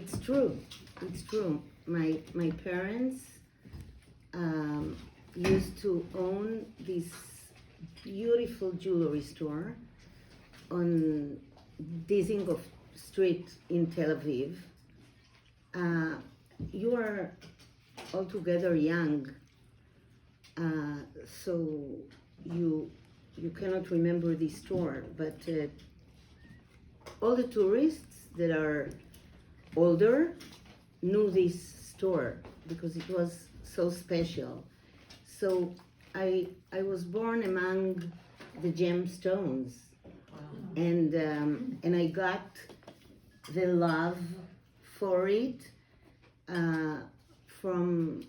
It's true. It's true. My parents used to own this beautiful jewelry store on Dizengoff Street in Tel Aviv. You are altogether young, so you cannot remember this store, but all the tourists that are older knew this store because it was so special. So I was born among the gemstones, and I got the love for it from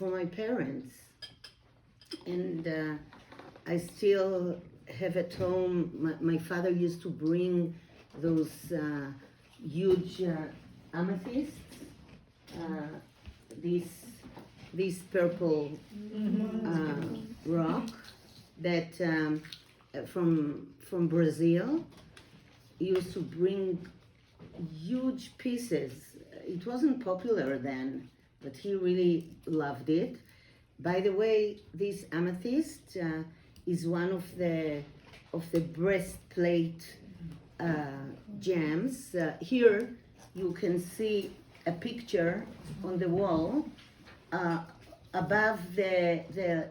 my parents, and I still have at home. My father used to bring those huge amethysts, this purple rock that from Brazil. He used to bring huge pieces. It wasn't popular then, but he really loved it. By the way, this amethyst is one of the breastplate gems. Here you can see a picture on the wall above the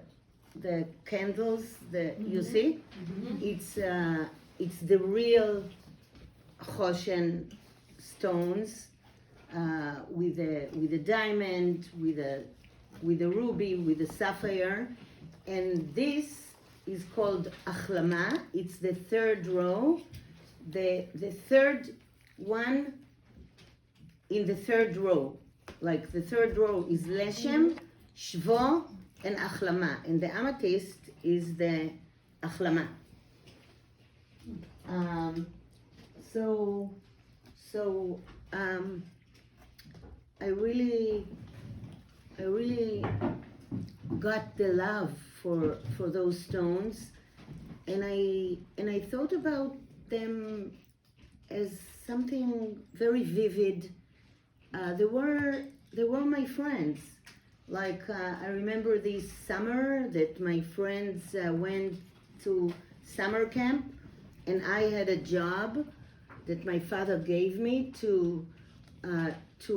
candles. You see, it's the real Choshen stones with a diamond, with a ruby, with a sapphire, and this is called Achlama. It's the third row, the third one in the third row. Like the third row is Leshem, Shvo, and Achlama, and the amethyst is the Achlama. I really got the love for those stones, and I thought about them as something very vivid. They were my friends. Like I remember this summer that my friends went to summer camp, and I had a job that my father gave me to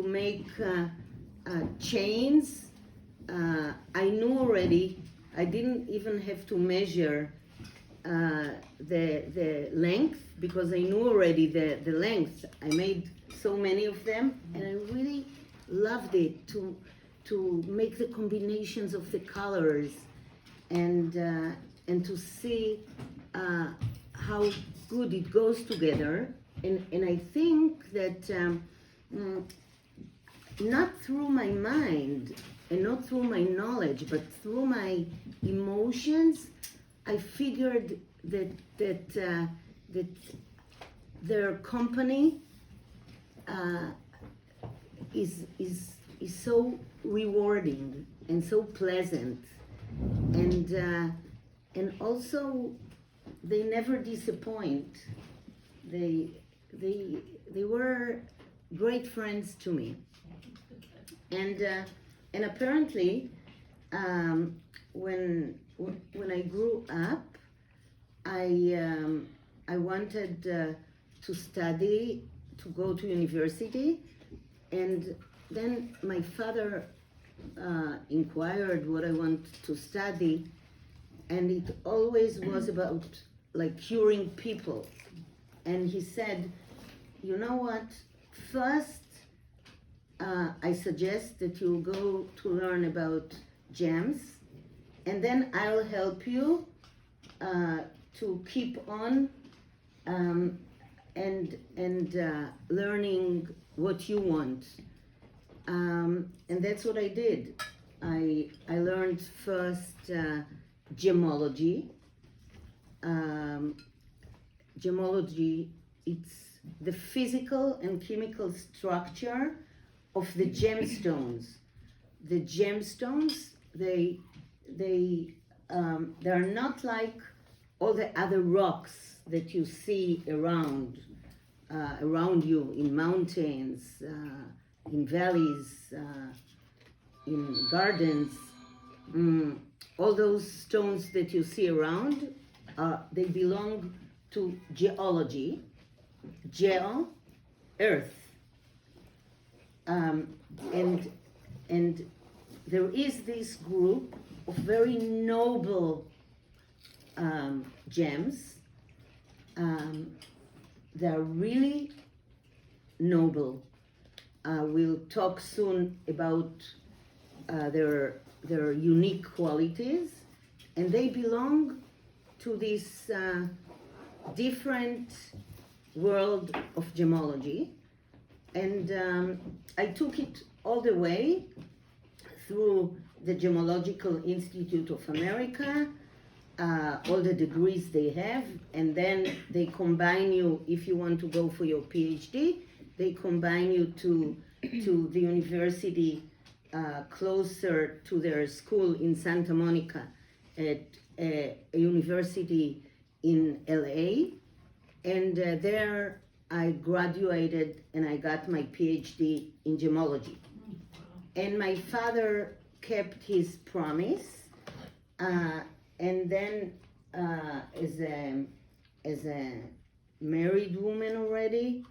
make chains. I knew already. I didn't even have to measure the length because I knew already the length. I made so many of them, and I really loved it to make the combinations of the colors and to see how good it goes together. And I think that not through my mind and not through my knowledge, but through my emotions, I figured that their company is so rewarding and so pleasant, and also they never disappoint. They were great friends to me, and apparently when I grew up, I wanted to study, to go to university, and then my father inquired what I want to study, and it always was about like curing people. And he said, you know what, first I suggest that you go to learn about gems, and then I'll help you to keep on and learning what you want. And that's what I did. I learned first gemology. Gemology, it's the physical and chemical structure of the gemstones. The gemstones, they are not like all the other rocks that you see around you in mountains, in valleys, in gardens. All those stones that you see around, they belong to geology. Geo, earth. And there is this group of very noble gems. They're really noble. We'll talk soon about their unique qualities, and they belong to this different world of gemology. And I took it all the way through the Gemological Institute of America, all the degrees they have, and then they combine you, if you want to go for your PhD, they combine you to the university closer to their school in Santa Monica, at a university in LA. And there I graduated and I got my PhD in gemology. And my father kept his promise. And then as a married woman already,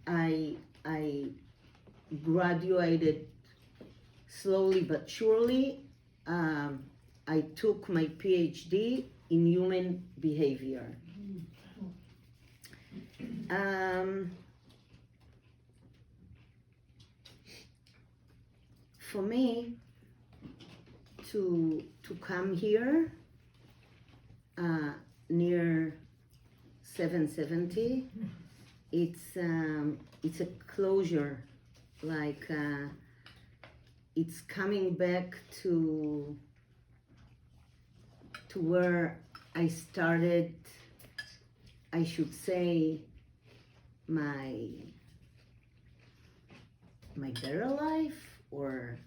I graduated slowly but surely. I took my PhD in human behavior. For me to come here near 770, it's a closure, like it's coming back to where I started, I should say, my better life, or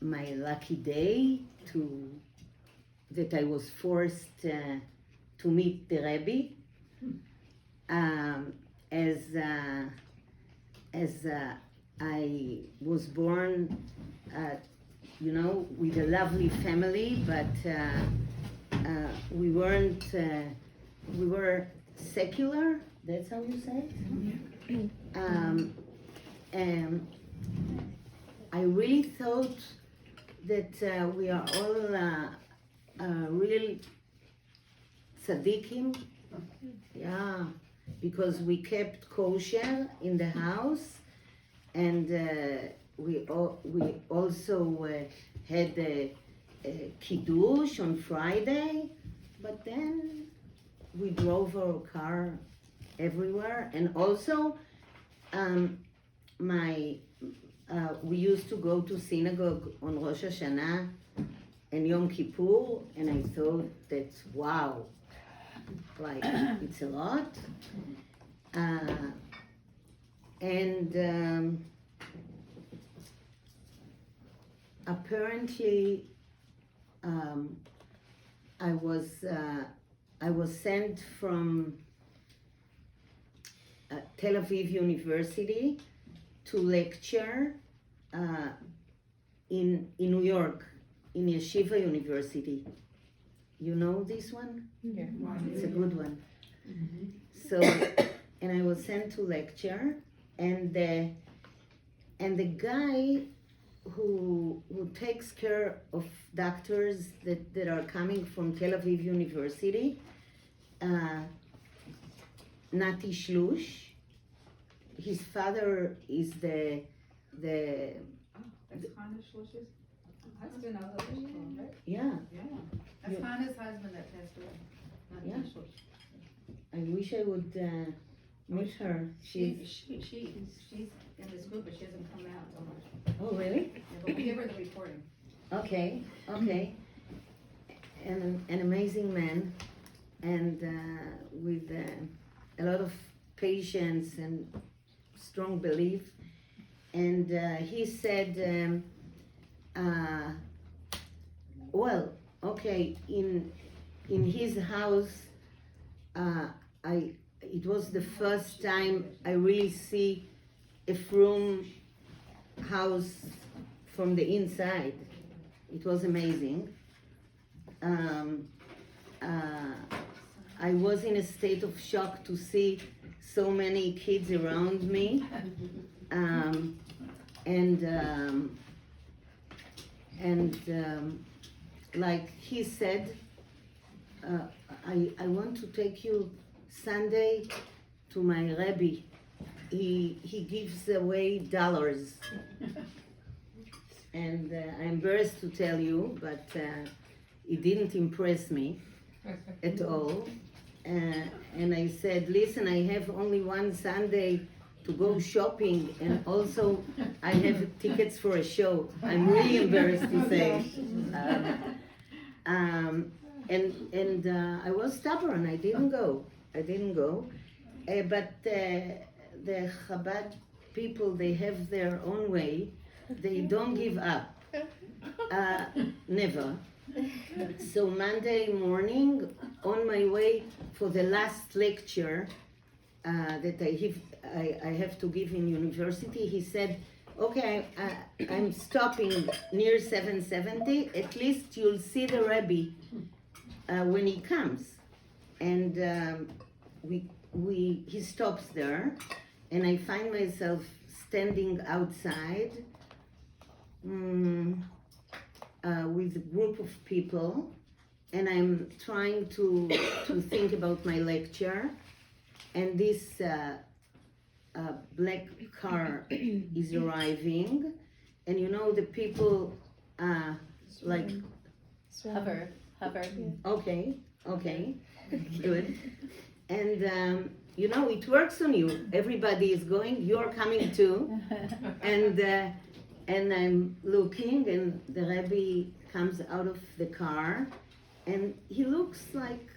my lucky day that I was forced to meet the Rebbe, as I was born, with a lovely family, but we weren't. We were secular. That's how you say it. And I really thought that we are all real tzaddikim. Yeah, because we kept kosher in the house, and we also had a kiddush on Friday, but then we drove our car everywhere, and also we used to go to synagogue on Rosh Hashanah and Yom Kippur, and I thought that's wow, like it's a lot. And apparently I was sent from Tel Aviv University to lecture in New York, in Yeshiva University. You know this one? Yeah. It's a good one. Mm-hmm. So, and I was sent to lecture, and the guy who takes care of doctors that are coming from Tel Aviv University, Nati Shlush, his father is the That's Hannah Schluss's husband, right? yeah. Yeah. That's Yeah. Hannah's husband that passed away. Not Yeah. Schluss. I wish I would meet her. She's in this group, but she hasn't come out so much. Oh, really? Yeah, but we give her the recording. Okay. And an amazing man, and with a lot of patience and strong belief. And he said, well, okay, in his house, it was the first time I really see a frum house from the inside. It was amazing. I was in a state of shock to see so many kids around me. Like he said, I want to take you Sunday to my Rebbe. He gives away dollars. And I'm embarrassed to tell you, but it didn't impress me at all. And I said, listen, I have only one Sunday to go shopping, and also I have tickets for a show. I'm really embarrassed to say. I was stubborn. I didn't go. But the Chabad people, they have their own way. They don't give up. Never. So Monday morning, on my way for the last lecture that I have to give in university, he said, okay, I'm stopping near 770. At least you'll see the Rebbe when he comes. And he stops there, and I find myself standing outside with a group of people, and I'm trying to think about my lecture, and this black car is arriving, and you know the people like Hover. okay, good, and you know it works on you. Everybody is going, you're coming too, and I'm looking, and the Rebbe comes out of the car, and he looks like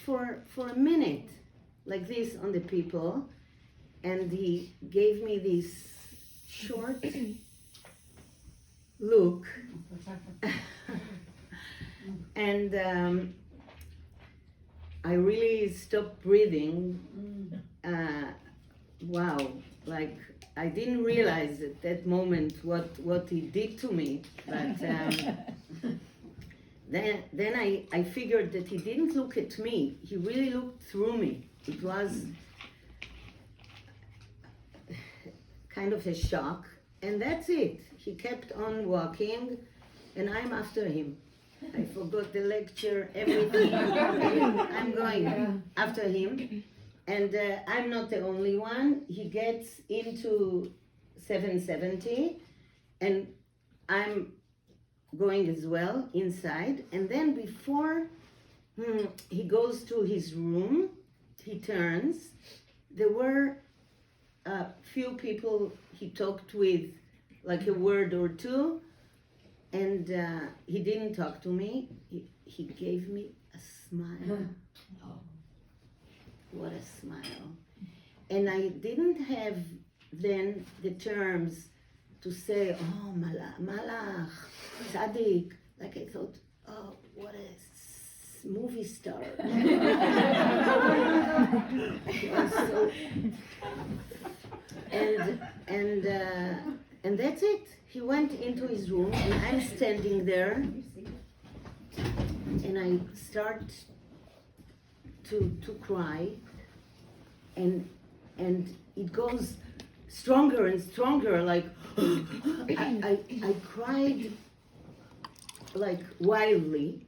for a minute like this on the people, and he gave me this short look, and I really stopped breathing. Wow, like I didn't realize at that moment what he did to me, but then I figured that he didn't look at me, he really looked through me. It was kind of a shock, and that's it. He kept on walking, and I'm after him. I forgot the lecture, everything. I'm going after him. And I'm not the only one. He gets into 770, and I'm going as well inside. And then before he goes to his room, he turns. There were a few people he talked with, like a word or two, and he didn't talk to me. He gave me a smile. What a smile. And I didn't have then the terms to say, oh, malach, tzaddik. Like I thought, oh, what a movie star. And that's it. He went into his room, and I'm standing there, and I start to cry, and it goes stronger and stronger, like I cried like wildly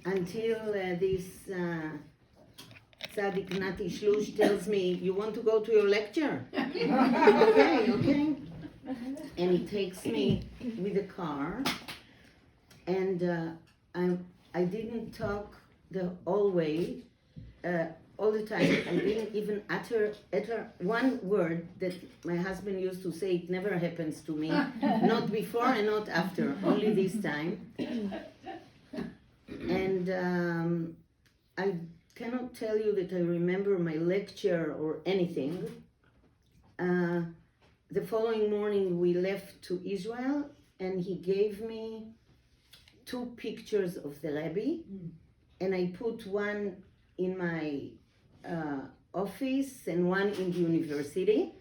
until this Tzaddik Nati Shlush tells me, you want to go to your lecture? Okay. And he takes me with the car, and I didn't talk the whole way, all the time. I didn't even utter one word that my husband used to say. It never happens to me, not before and not after, only this time. And I cannot tell you that I remember my lecture or anything. The following morning we left to Israel, and he gave me 2 pictures of the Rebbe, and I put one in my office and one in the university.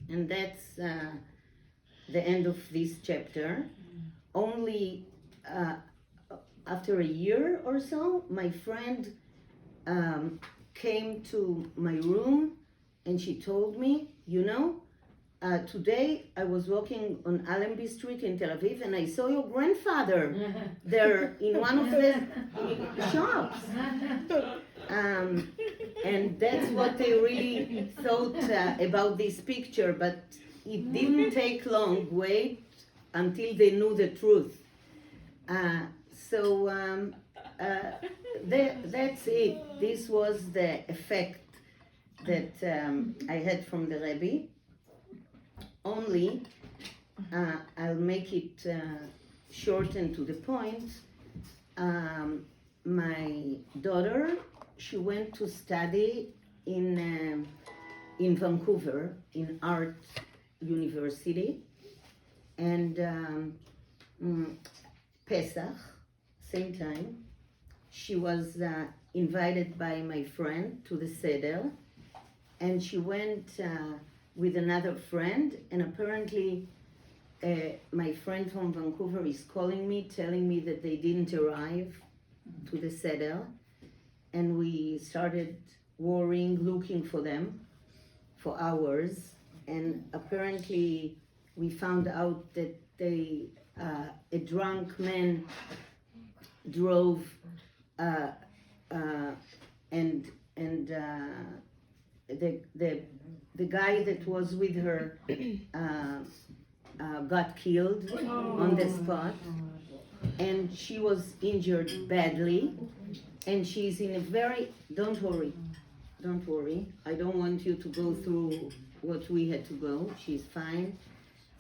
And that's the end of this chapter. Only after a year or so, my friend came to my room and she told me, you know, today I was walking on Allenby Street in Tel Aviv and I saw your grandfather there in one of the shops. And that's what they really thought about this picture, but it didn't take long, wait until they knew the truth. That's it. This was the effect that I had from the Rebbe. Only, I'll make it short and to the point. My daughter, she went to study in Vancouver, in art university, and Pesach, same time, she was invited by my friend to the Seder, and she went with another friend, and apparently my friend from Vancouver is calling me, telling me that they didn't arrive to the Seder, and we started worrying, looking for them for hours, and apparently we found out that a drunk man drove and the guy that was with her got killed on the spot, and she was injured badly, and she's in a very, don't worry, I don't want you to go through what we had to go. She's fine,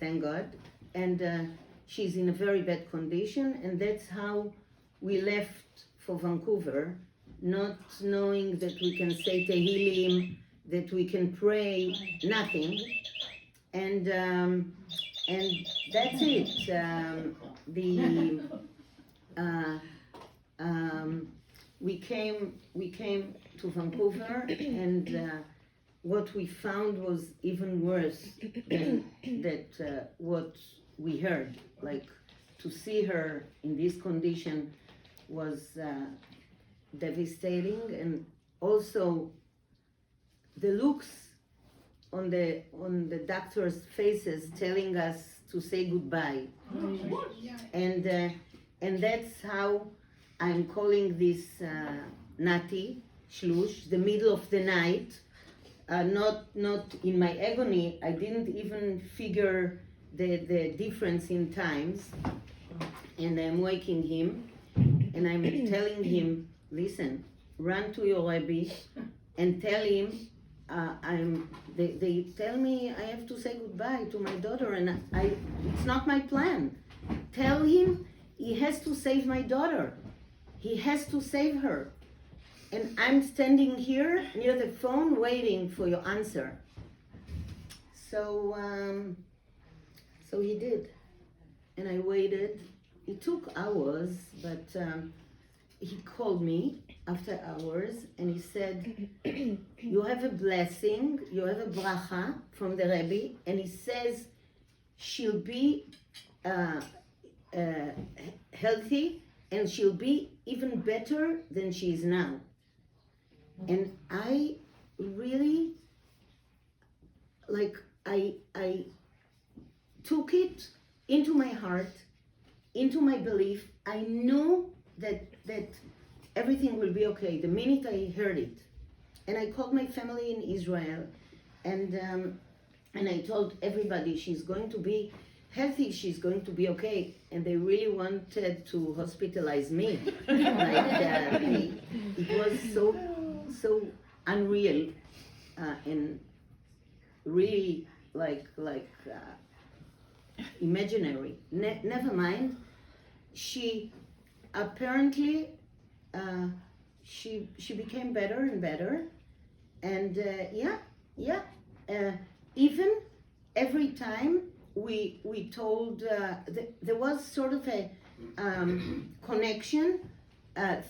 thank God, and she's in a very bad condition, and that's how we left for Vancouver, not knowing that we can say Tehillim, that we can pray, nothing, and that's it. We came to Vancouver, and what we found was even worse than what we heard. Like, to see her in this condition was devastating, and also the looks on the doctors' faces telling us to say goodbye, and that's how I'm calling this Nati Shlush, the middle of the night. Not in my agony. I didn't even figure the difference in times, and I'm waking him, and I'm telling him, listen, run to your Rebbe and tell him they tell me I have to say goodbye to my daughter, and it's not my plan. Tell him he has to save my daughter. He has to save her. And I'm standing here near the phone waiting for your answer. So he did. And I waited. It took hours, but he called me after hours and he said, you have a blessing, you have a bracha from the Rebbe, and he says she'll be healthy and she'll be even better than she is now. And I really, I took it into my heart, into my belief. I knew that everything will be okay the minute I heard it. And I called my family in Israel, and I told everybody she's going to be healthy, she's going to be okay. And they really wanted to hospitalize me. It was so unreal, and really like imaginary. Never mind. She apparently she became better and better, and even every time we told there was sort of a connection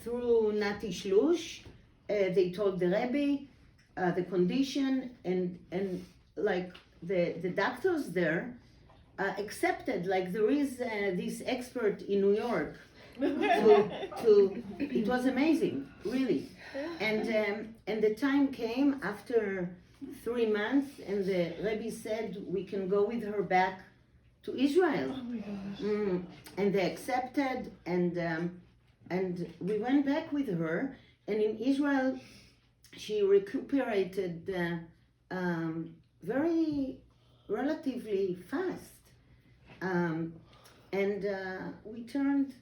through Nati Shlush. They told the Rebbe the condition, and like the doctors there accepted, like there is this expert in New York. It was amazing, really. And the time came after 3 months, and the Rebbe said we can go with her back to Israel. Oh my gosh. And they accepted, and we went back with her. And in Israel, she recuperated very relatively fast, and we turned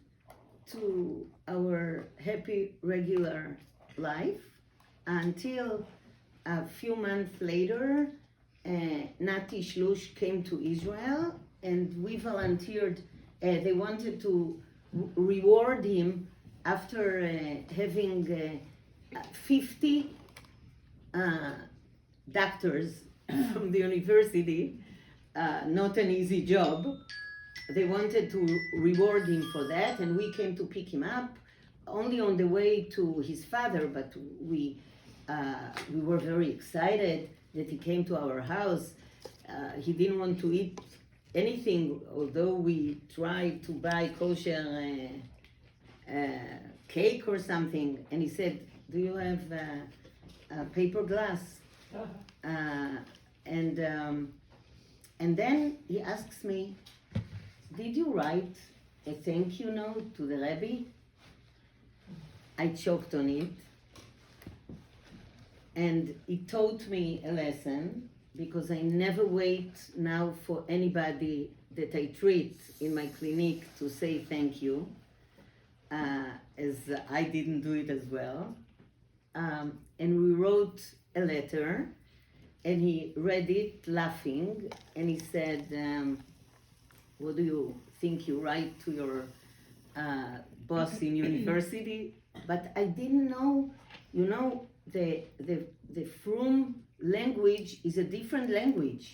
to our happy regular life until a few months later, Nati Shlush came to Israel, and we volunteered. They wanted to reward him after having 50 doctors from the university, not an easy job. They wanted to reward him for that, and we came to pick him up only on the way to his father, but we were very excited that he came to our house. He didn't want to eat anything, although we tried to buy kosher cake or something, and he said, "Do you have a paper glass?" And then he asks me, "Did you write a thank you note to the Rebbe?" I choked on it, and it taught me a lesson, because I never wait now for anybody that I treat in my clinic to say thank you, as I didn't do it as well. And we wrote a letter, and he read it laughing, and he said, "What do you think you write to your boss in university?" But I didn't know, the Frum language is a different language.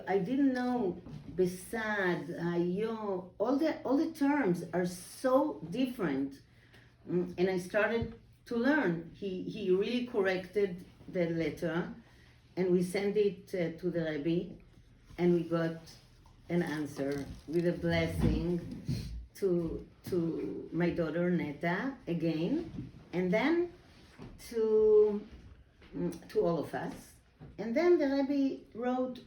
I didn't know Besad, Ayo, all the terms are so different. And I started to learn. He really corrected the letter, and we sent it to the Rebbe, and we got an answer with a blessing to my daughter Neta again, and then to all of us. And then the Rebbe wrote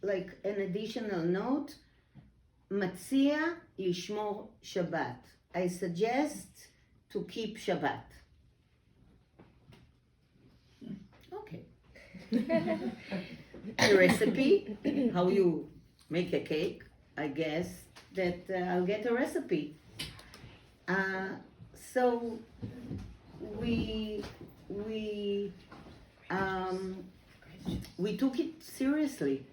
like an additional note, Matzia lishmor Shabbat. I suggest to keep Shabbat. Okay. A recipe, how you make a cake. I guess that I'll get a recipe. So we took it seriously,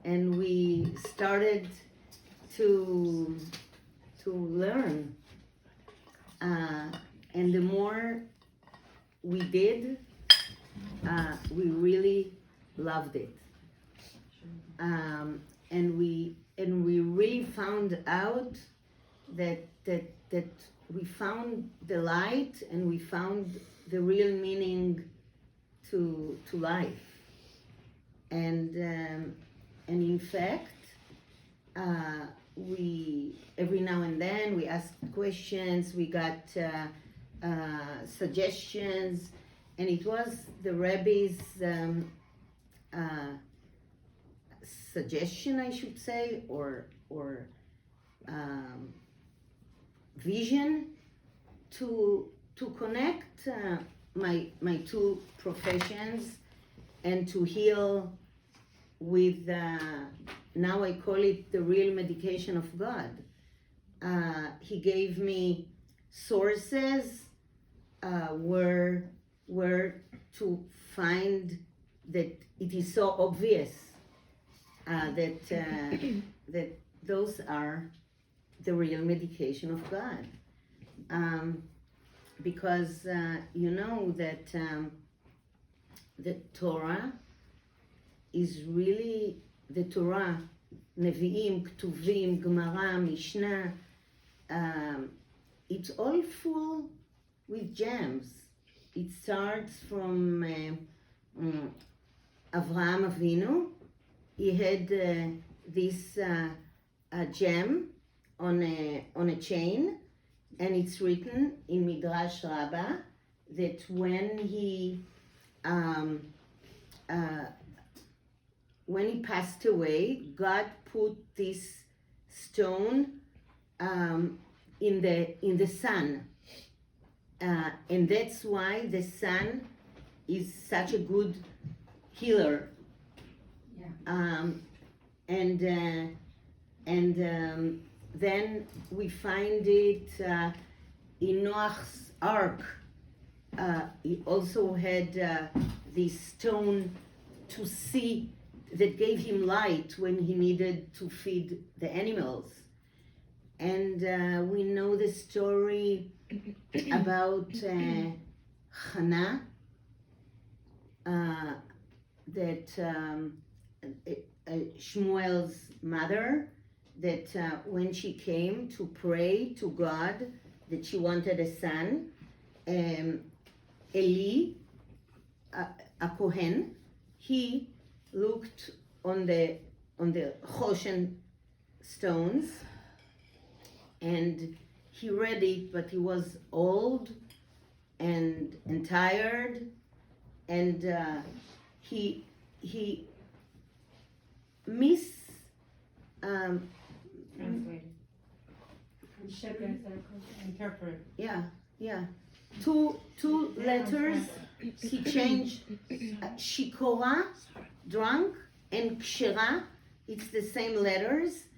and we started to learn, and the more we did, we really loved it, and we really found out that we found the light, and we found the real meaning to life, and in fact, we every now and then we asked questions, we got suggestions, and it was the Rebbe's suggestion, I should say, or vision to connect my two professions, and to heal with, now I call it the real medication of God. He gave me sources where to find that it is so obvious that those are the real medication of God. Because you know that the Torah is really the Torah, Nevi'im, Ktuvim, Gemara, Mishnah. It's all full with gems. It starts from Avraham Avinu, he had this gem on a chain, and it's written in Midrash Rabbah that when he passed away, God put this stone in the sun, and that's why the sun is such a good healer. Then we find it in Noah's ark. He also had this stone to see that gave him light when he needed to feed the animals. And we know the story about Hannah, that Shmuel's mother, that when she came to pray to God that she wanted a son, Eli, a Kohen, he looked on the Choshen stones, and he read it, but he was old and tired, and he Interpret. Yeah. Two letters. He changed shikora, drunk, and kshera. It's the same letters,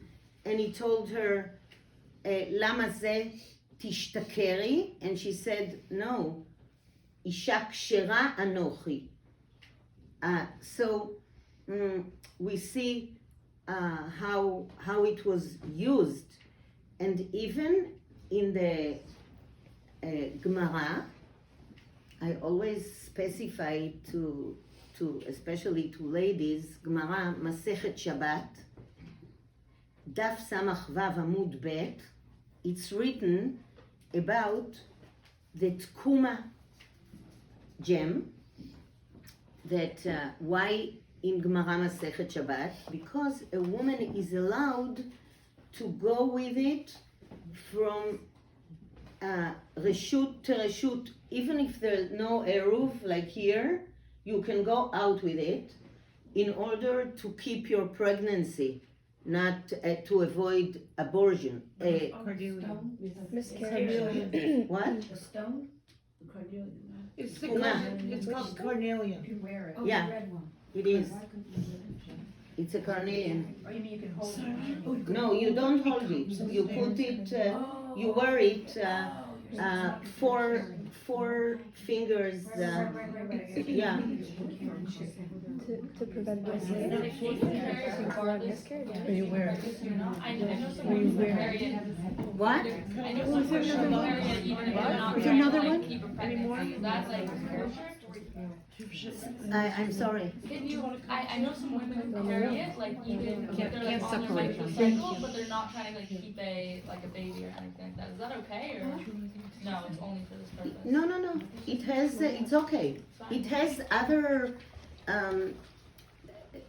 and he told her, "Lama ze tishtakeri?" And she said, "No, isha kshera anochi." So we see how it was used, and even in the Gemara, I always specify to especially to ladies, Gemara Masechet Shabbat, Daf Samach Vav Amud Bet. It's written about the Tkuma gem. That why in Gemara Masechet Shabbat? Because a woman is allowed to go with it from reshut to reshut, even if there's no eruv like here, you can go out with it in order to keep your pregnancy, not to avoid abortion. Miscarriage. What? The stone? It's called carnelian. You wear it. Oh, yeah. The red one. It is. It's a carnelian. Oh, you mean you can hold it? No, you don't hold it. You put it. You wear it. Four fingers. Yeah. To prevent miscarriage. Or you wear it. Or you wear it. What? Is there another one? Anymore? I'm sorry. I know some women who carry it, like even if they're like on their like cycle, but they're not trying to like keep a baby or anything like that. Is that okay or no? It's only for this purpose. No. It has. It's okay. It has other.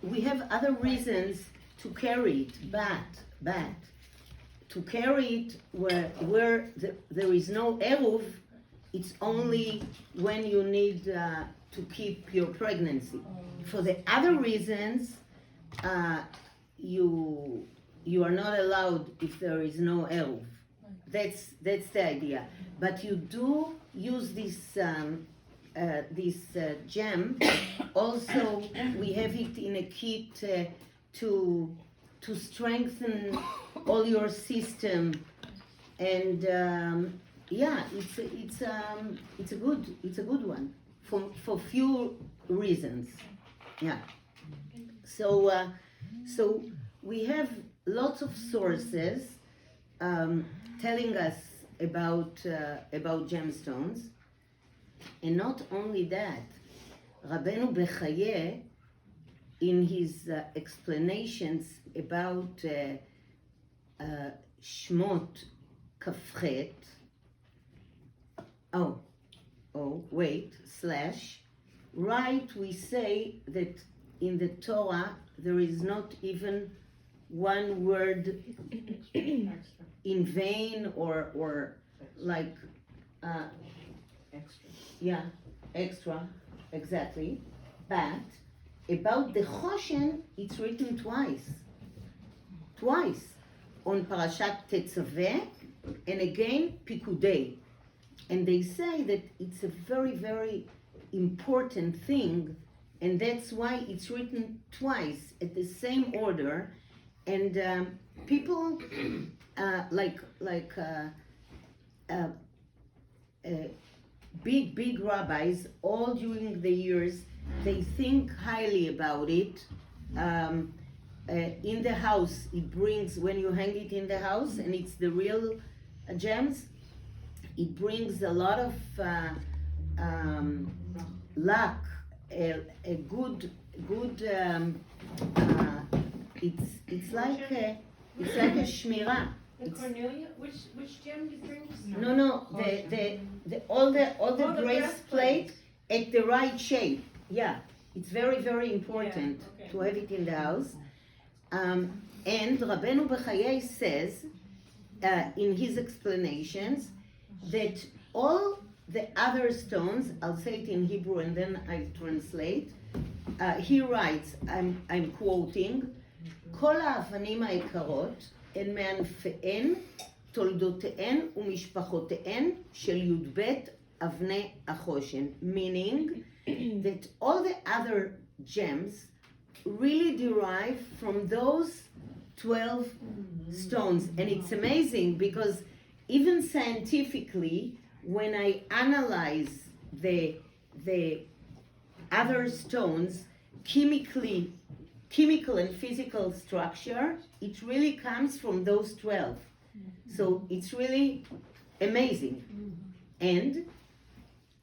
We have other reasons to carry it, but to carry it where there is no eruv, it's only when you need to keep your pregnancy. For the other reasons, you are not allowed if there is no eruv. That's the idea. But you do use this gem. Also, we have it in a kit to strengthen all your system, and it's a good one for few reasons. Yeah. So we have lots of sources telling us about gemstones. And not only that, Rabbeinu Bechaye, in his explanations about Shmot Kafchet, right, we say that in the Torah there is not even one word in vain or like extra, exactly. But about the Choshen, it's written twice on Parashat Tetzaveh and again Pikudei. And they say that it's a very, very important thing, and that's why it's written twice at the same order. And people big rabbis all during the years, they think highly about it. In the house, it brings, when you hang it in the house and it's the real gems, it brings a lot of luck, a good it's like a shmirah. The Cornelia, which gem you bring? No, the all the breastplate at the right shape. Yeah, it's very, very important to have it in the house. And Rabbeinu Bechaye says in his explanations that all the other stones, I'll say it in Hebrew and then I translate. He writes, I'm quoting, כל האבנים היקרות הן מענפיהן, תולדותיהן ומשפחותיהן של י"ב אבני החושן. Meaning that all the other gems really derive from those 12 stones. And it's amazing because even scientifically, when I analyze the other stones, chemical and physical structure, it really comes from those 12. So it's really amazing. And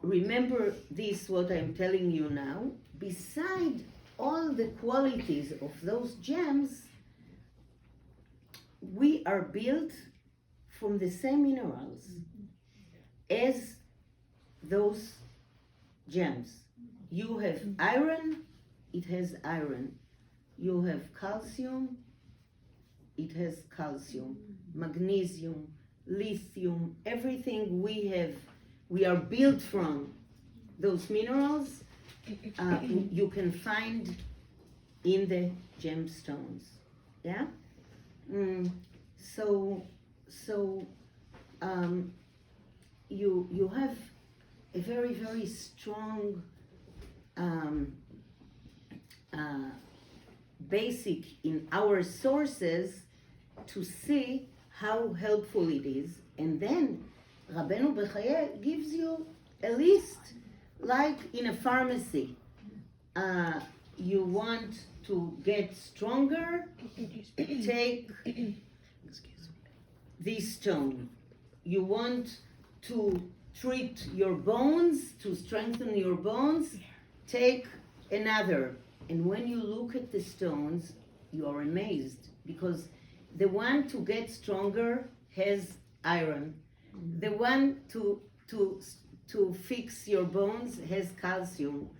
remember this, what I'm telling you now, beside all the qualities of those gems, we are built from the same minerals as those gems. You have iron, it has iron. You have calcium, it has calcium. Magnesium, lithium, everything we are built from those minerals, you can find in the gemstones. Yeah? So you have a very, very strong basic in our sources to see how helpful it is. And then Rabbeinu Bechaye gives you a list, like in a pharmacy. You want to get stronger, take this stone. You want to treat your bones, to strengthen your bones, take another. And when you look at the stones, you are amazed because the one to get stronger has iron. The one to fix your bones has calcium.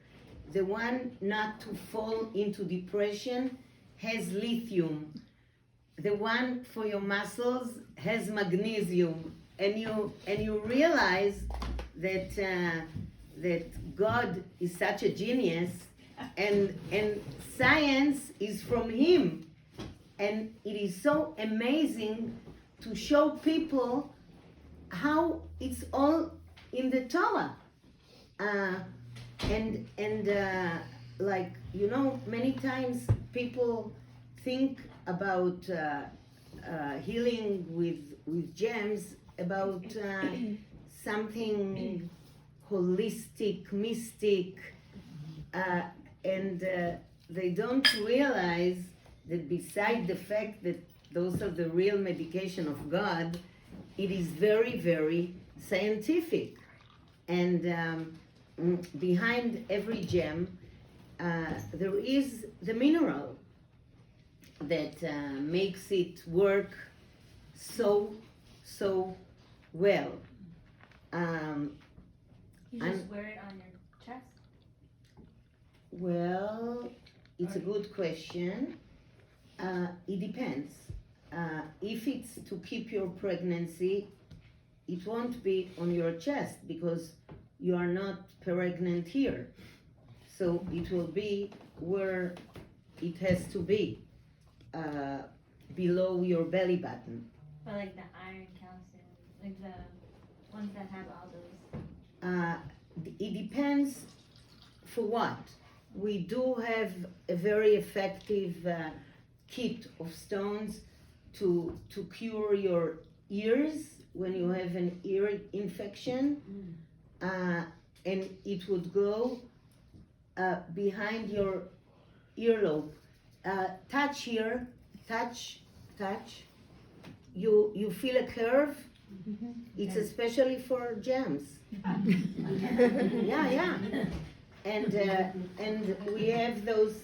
The one not to fall into depression has lithium. The one for your muscles has magnesium. And you realize that God is such a genius, and science is from him. And it is so amazing to show people how it's all in the Torah. Like, you know, many times people think about healing with gems, about something holistic, mystic, and they don't realize that beside the fact that those are the real medication of God, it is very, very scientific. And behind every gem, there is the mineral that makes it work so well. You just wear it on your chest? Well, it's a good question. It depends. If it's to keep your pregnancy, it won't be on your chest because you are not pregnant here. So it will be where it has to be, below your belly button. But like the iron calcium, like the ones that have all those. It depends for what. We do have a very effective kit of stones to cure your ears when you have an ear infection, and it would go behind your earlobe. Touch here, touch. You feel a curve? It's especially for gems. Yeah. And we have those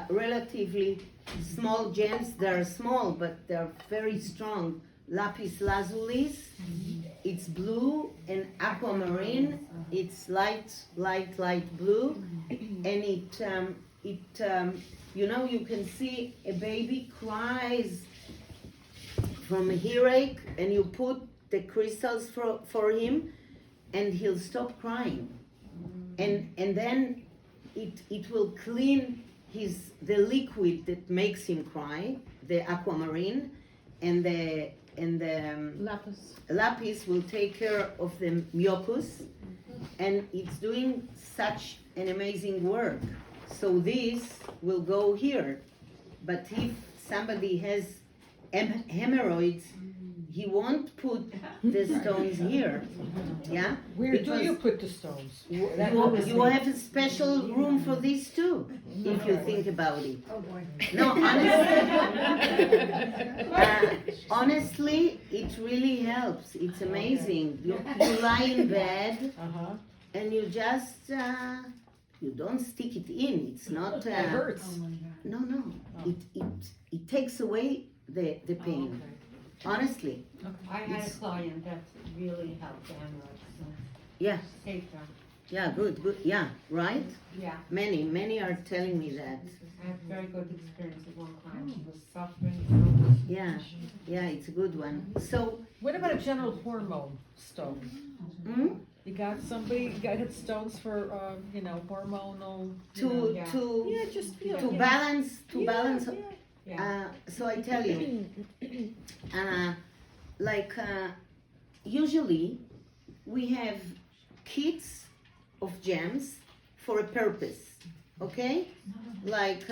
relatively small gems. They're small, but they're very strong. Lapis lazuli. It's blue, and aquamarine. It's light blue, and you can see a baby cries from a earache, and you put the crystals for him, and he'll stop crying, and then it will clean the liquid that makes him cry, the aquamarine, and the lapis will take care of the mucus, and it's doing such an amazing work. So this will go here, but if somebody has hemorrhoids, he won't put the stones here. Yeah. Where do you put the stones? You have a special room for this too, if you think about it. Oh boy. No, honestly, it really helps. It's amazing. You lie in bed and you just you don't stick it in. It's not. It hurts. No. It takes away the pain. Honestly. I had a client that really helped the hemorrhoids. So Yeah. saved her. Yeah. Good. Yeah. Right. Yeah, Many are telling me that. I had very good experience with one client. She was suffering. Yeah. It's a good one. So. What about a general hormone stone? You got somebody had stones for hormonal To balance. So I tell you, usually we have kits of gems for a purpose, okay? Like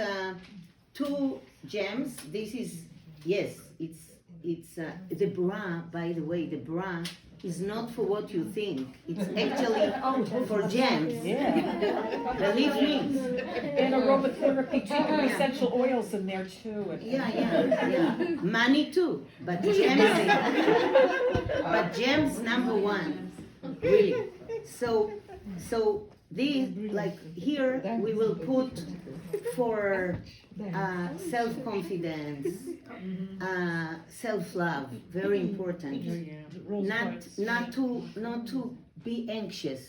2 gems. This is it's the bra. By the way, the bra is not for what you think. It's actually for gems. Believe me. And aromatherapy too. Essential oils in there too. Yeah. Money too, but gems number 1, really. So these, like here, we will put for self-confidence, self-love, very important. Not to be anxious.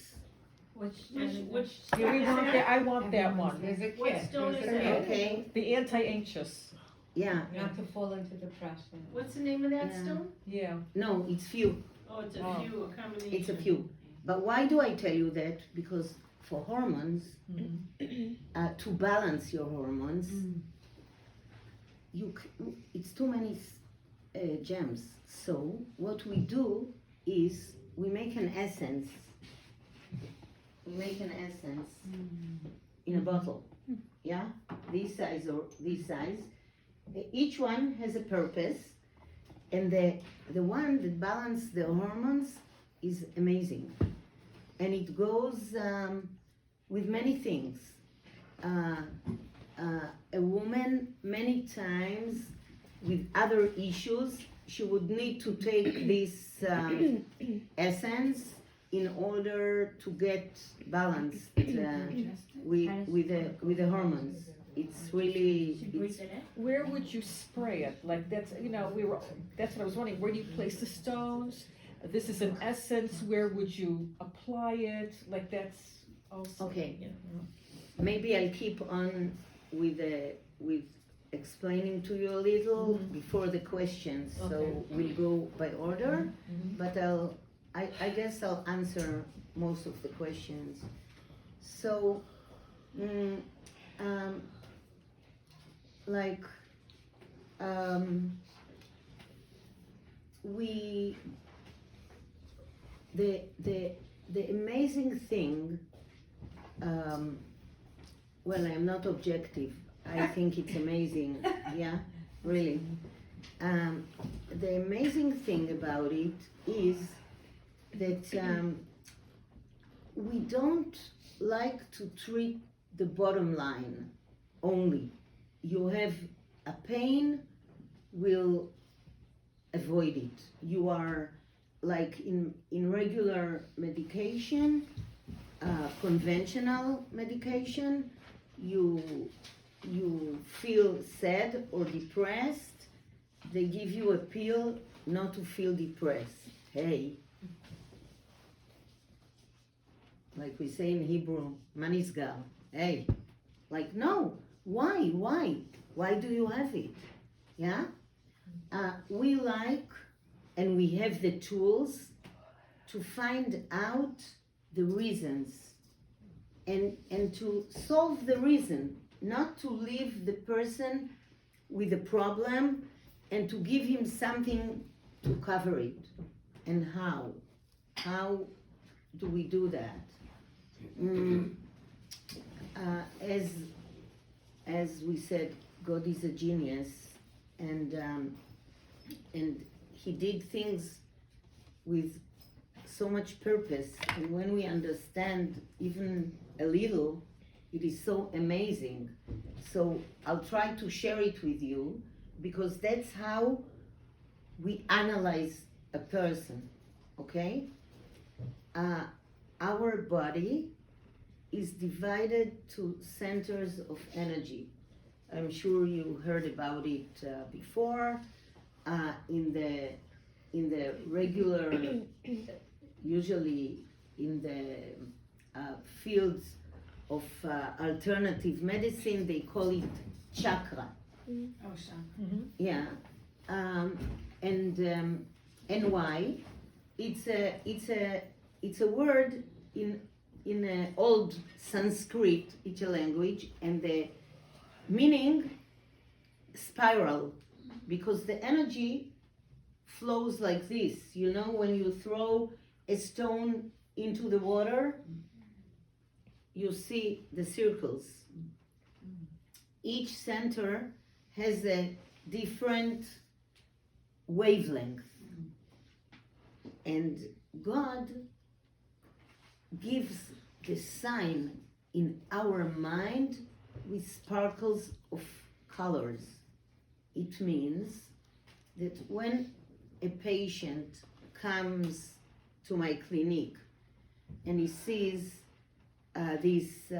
Which Yeah, we want that. I want that one. There's a What kit. stone There's is a that? kit. Okay. The anti-anxious. Yeah. Not to fall into depression. What's the name of that Yeah. stone? Yeah. No, it's few. Oh, it's a combination. It's a few. But why do I tell you that? Because for hormones, to balance your hormones, it's too many gems. So what we do is we make an essence. In a bottle. Yeah, this size or this size. Each one has a purpose, and the one that balances the hormones is amazing, and it goes with many things. A woman many times with other issues, she would need to take this essence in order to get balanced with the hormones. It's really. Where would you spray it? Like that's that's what I was wondering. Where do you place the stones? This is an essence. Where would you apply it? Like that's also. Okay. Maybe I'll keep on with explaining to you a little before the questions. So Okay. we'll go by order, Mhm. but I guess I'll answer most of the questions. So, like, we the amazing thing. Well, I'm not objective. I think it's amazing. Yeah, really. The amazing thing about it is that we don't like to treat the bottom line only. You have a pain, we'll avoid it. You are like in regular medication, conventional medication, you feel sad or depressed, they give you a pill not to feel depressed. Hey, like we say in Hebrew, manisgal. Hey, like no, why do you have it? Yeah, we like, and we have the tools to find out the reasons and to solve the reason, not to leave the person with a problem and to give him something to cover it. And how do we do that? As we said, God is a genius, and he did things with so much purpose, and when we understand even a little, it is so amazing. So I'll try to share it with you, because that's how we analyze a person, okay? Our body is divided to centers of energy. I'm sure you heard about it before. In the regular, usually in the fields of alternative medicine, they call it chakra. Oh, Sean. Yeah, and why? It's a word in old Sanskrit, it's a language, and the meaning spiral, because the energy flows like this. You know, when you throw a stone into the water, you see the circles. Each center has a different wavelength, and God gives the sign in our mind with sparkles of colors. It means that when a patient comes to my clinic and he sees this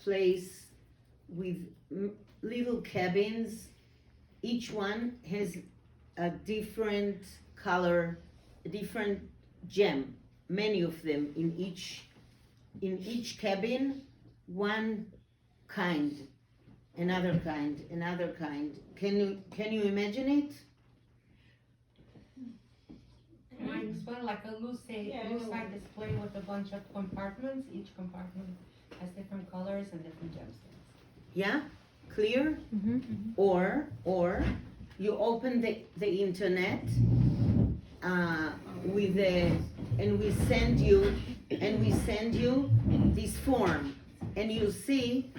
place with little cabins, each one has a different color, a different gem, many of them in each cabin, one kind, another kind, another kind. Can you imagine it? Mine is one like a lucite display with a bunch of compartments. Each compartment has different colors and different gemstones. Yeah, clear? Or you open the internet with and we send you this form, and you see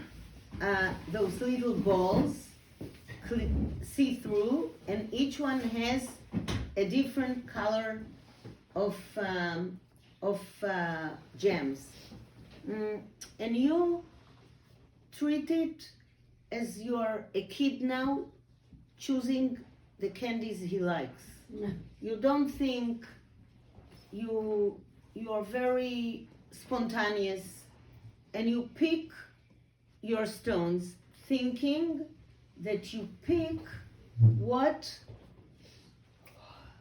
those little balls see through, and each one has a different color of gems, and you treat it as you are a kid now choosing the candies he likes. You don't think, you are very spontaneous, and you pick your stones thinking that you pick what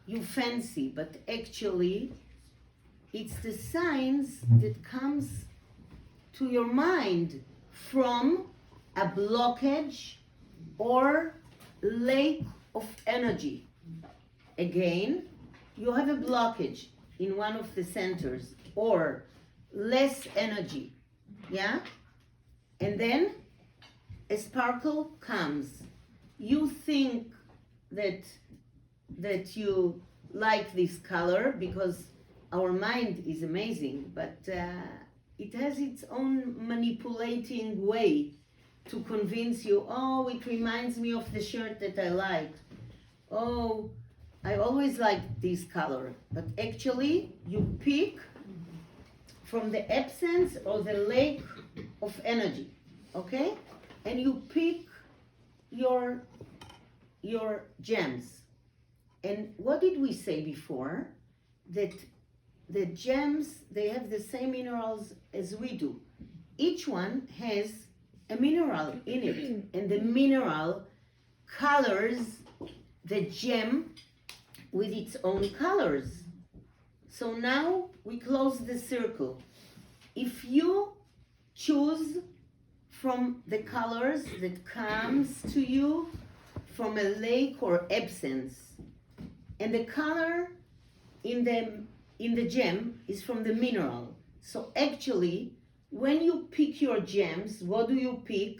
you fancy, but actually it's the signs that comes to your mind from a blockage or lack of energy. Again, you have a blockage in one of the centers or less energy, yeah? And then a sparkle comes. You think that you like this color because our mind is amazing, but it has its own manipulating way to convince you, oh, it reminds me of the shirt that I liked. Oh, I always liked this color. But actually, you pick from the absence or the lack of energy, okay? And you pick your gems. And what did we say before? That the gems, they have the same minerals as we do. Each one has a mineral in it, and the mineral colors the gem with its own colors. So now we close the circle. If you choose from the colors that comes to you from a lake or absence, and the color in the gem is from the mineral. So actually, when you pick your gems, what do you pick?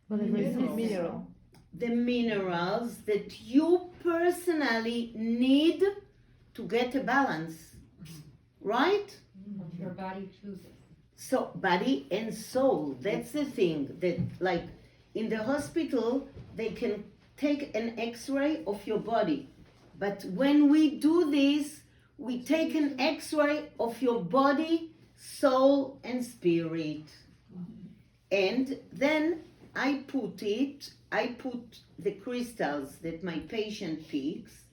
Mineral. The minerals that you personally need to get a balance, right? Your body chooses. So body and soul, that's the thing, that like in the hospital they can take an x-ray of your body, but when we do this, we take an x-ray of your body, soul and spirit. And then I put the crystals that my patient picks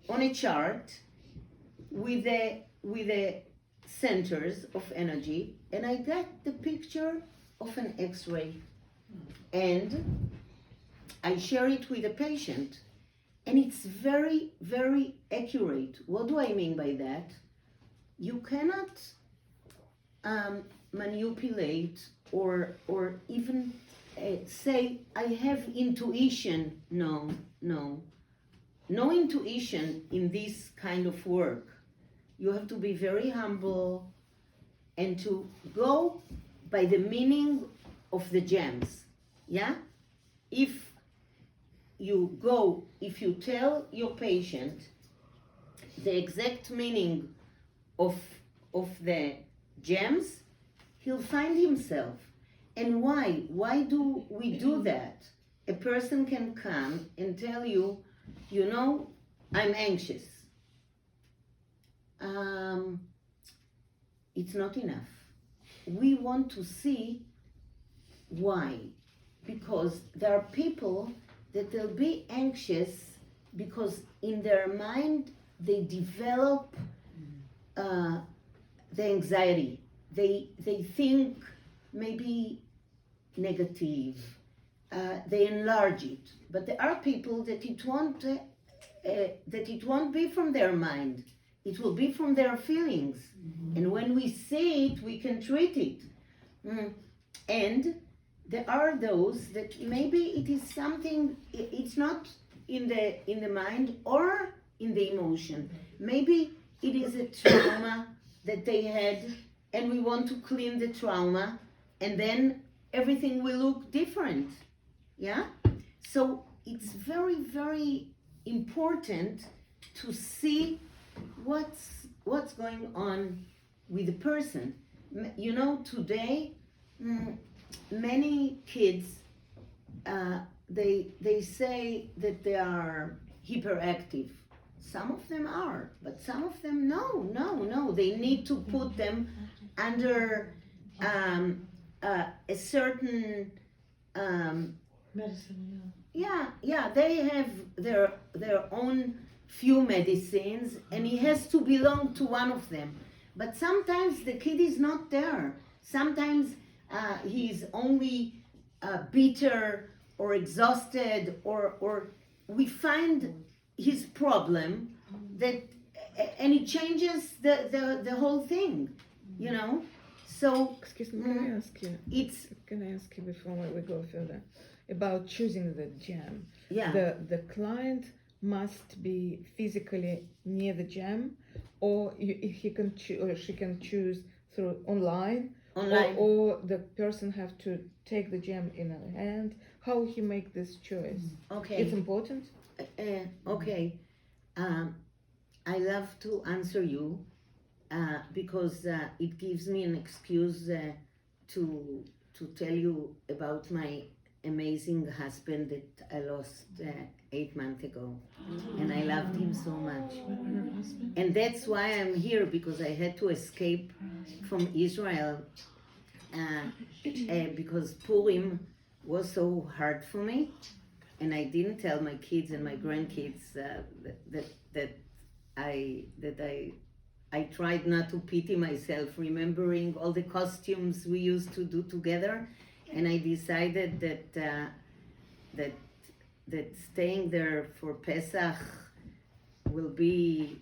on a chart with the centers of energy, and I get the picture of an x-ray. And I share it with the patient. And it's very, very accurate. What do I mean by that? You cannot manipulate or even say, I have intuition. No intuition in this kind of work. You have to be very humble and to go by the meaning of the gems. Yeah? If you tell your patient the exact meaning of the gems, he'll find himself. And why? Why do we do that? A person can come and tell you, I'm anxious. It's not enough. We want to see why. Because there are people that they'll be anxious because in their mind they develop the anxiety. They think maybe negative. They enlarge it. But there are people that it won't be from their mind. It will be from their feelings. And when we see it, we can treat it. And there are those that maybe it is something, it's not in the mind or in the emotion. Maybe it is a trauma that they had, and we want to clean the trauma, and then everything will look different. Yeah? So it's very, very important to see what's going on with the person. Today, many kids, they say that they are hyperactive. Some of them are, but some of them no. They need to put them under a certain medicine. Yeah. They have their own few medicines, and he has to belong to one of them. But sometimes the kid is not there. Sometimes he's only bitter or exhausted, or we find his problem and it changes the whole thing, So Excuse me, can I ask you? it's, Can I ask you before we go further about choosing the gem? yeah, The client must be physically near the gem, or he can or she can choose through online, online. or the person have to take the gem in her hand. How he make this choice? Okay. It's important. Okay. I love to answer you because it gives me an excuse to tell you about my amazing husband that I lost 8 months ago, and I loved him so much. And that's why I'm here, because I had to escape from Israel because Purim was so hard for me, and I didn't tell my kids and my grandkids that I tried not to pity myself, remembering all the costumes we used to do together, and I decided that staying there for Pesach will be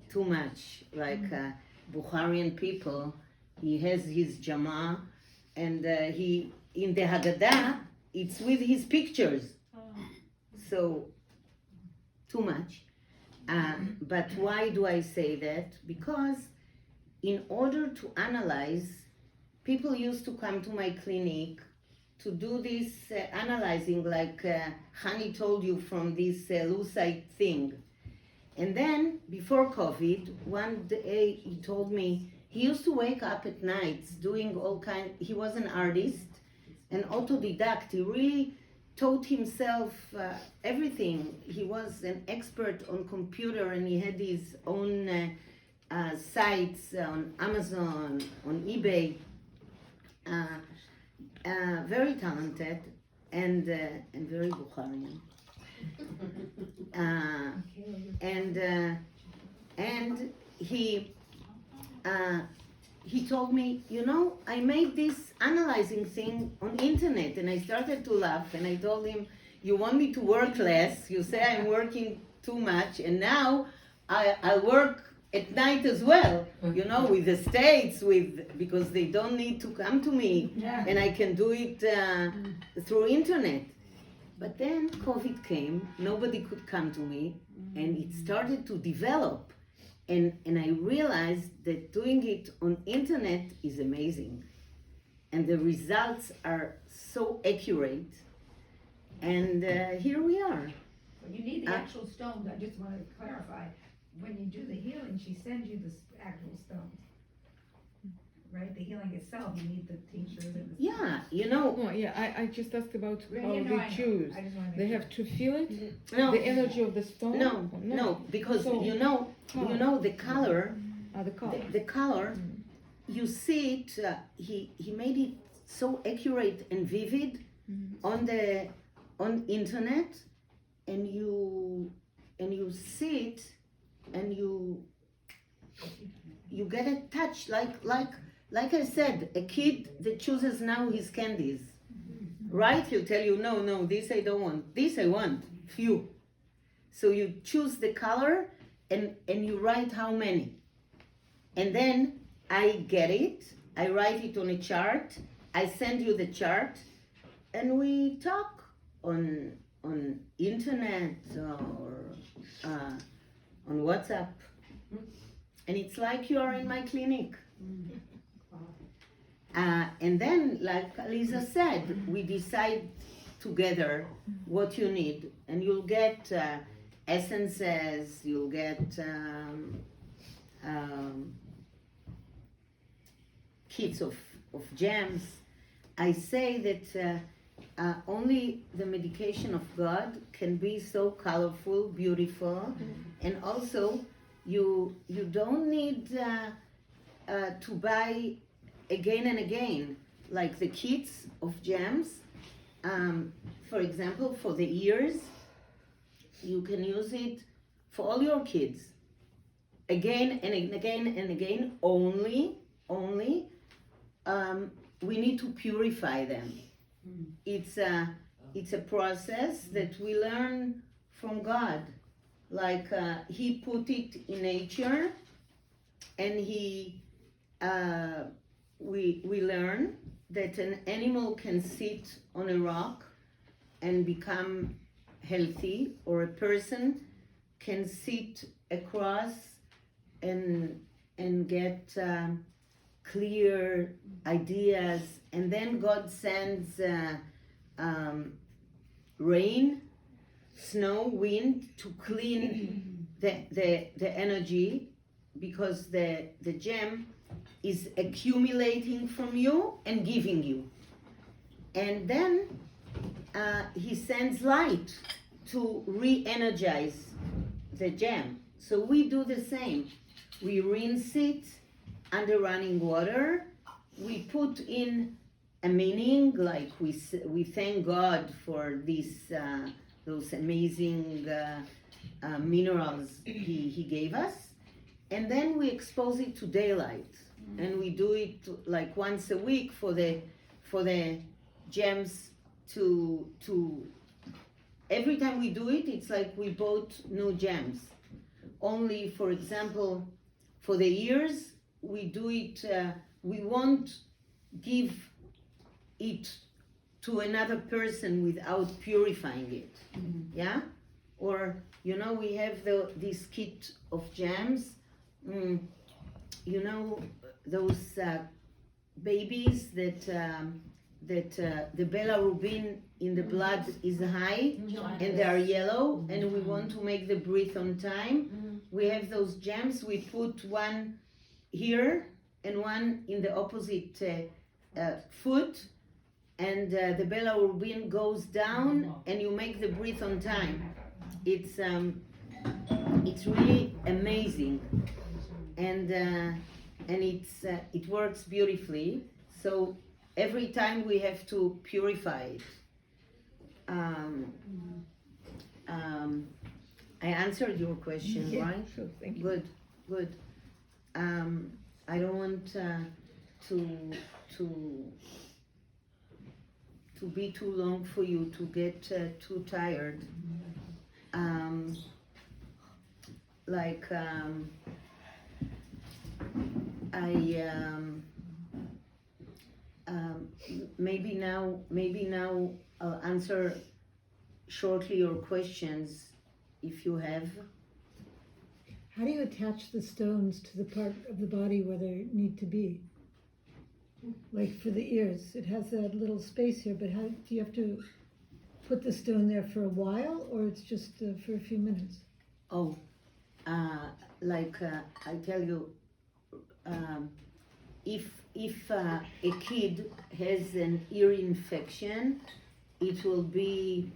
too much. Like Bukharian people, he has his Jama, and he in the Haggadah it's with his pictures. So too much. But why do I say that? Because in order to analyze, people used to come to my clinic to do this analyzing, like Hani told you, from this lucite thing. And then before COVID, one day he told me he used to wake up at nights doing all kind. He was an artist, an autodidact. He really taught himself everything. He was an expert on computer, and he had his own sites on Amazon, on eBay. Very talented and very Bukharian. And he told me, I made this analyzing thing on internet, and I started to laugh, and I told him, you want me to work less? You say I'm working too much, and now I'll work at night as well, with the States, because they don't need to come to me, and I can do it through internet. But then COVID came, nobody could come to me, and it started to develop. And I realized that doing it on internet is amazing. And the results are so accurate. And here we are. Well, you need the actual stones, I just wanted to clarify. When you do the healing, she sends you the actual stones. Right, the healing itself, you need the tinctures and the. Yeah, No, yeah, I just asked about Yeah, how no, I they know. choose. I just wanna make They sure. have to feel it, no, the energy of the stone. no, because So, the color, the color. the color, you see it. He made it so accurate and vivid on internet, and you see it, and you get a touch like I said, a kid that chooses now his candies, right? He'll tell you, no, this I don't want, this I want, few. So you choose the color and you write how many. And then I get it, I write it on a chart, I send you the chart, and we talk on internet or on WhatsApp. And it's like you are in my clinic. And then, like Lisa said, we decide together what you need, and you'll get essences, you'll get kits of gems. I say that only the medication of God can be so colorful, beautiful, and also you don't need to buy again and again, like the kits of gems. For example, for the ears, you can use it for all your kids, again and again and again. Only we need to purify them. It's a process that we learn from God. Like He put it in nature, and He we learn that an animal can sit on a rock and become healthy, or a person can sit across and get clear ideas, and then God sends rain, snow, wind to clean the energy, because the gem is accumulating from you and giving you. And then he sends light to re-energize the gem. So we do the same. We rinse it under running water. We put in a meaning, like we thank God for those amazing minerals he gave us, and then we expose it to daylight, and we do it like once a week for the gems to every time we do it, it's like we bought new gems. Only, for example, for the ears, we do it, we won't give it to another person without purifying it. Yeah? Or, you know, we have this kit of gems, you know, those babies that the bilirubin in the blood is high and they are yellow, and we want to make the breath on time. We have those gems. We put one here and one in the opposite foot, and the bilirubin goes down, and you make the breath on time. It's really amazing, and it works beautifully. So every time we have to purify it. I answered your question, right? Sure, thank you. Good, good. I don't want to be too long for you to get too tired. Maybe now I'll answer shortly your questions if you have. How do you attach the stones to the part of the body where they need to be? Like for the ears, it has that little space here, but how do you have to put the stone there for a while, or it's just for a few minutes? Oh, I tell you, if a kid has an ear infection, it will be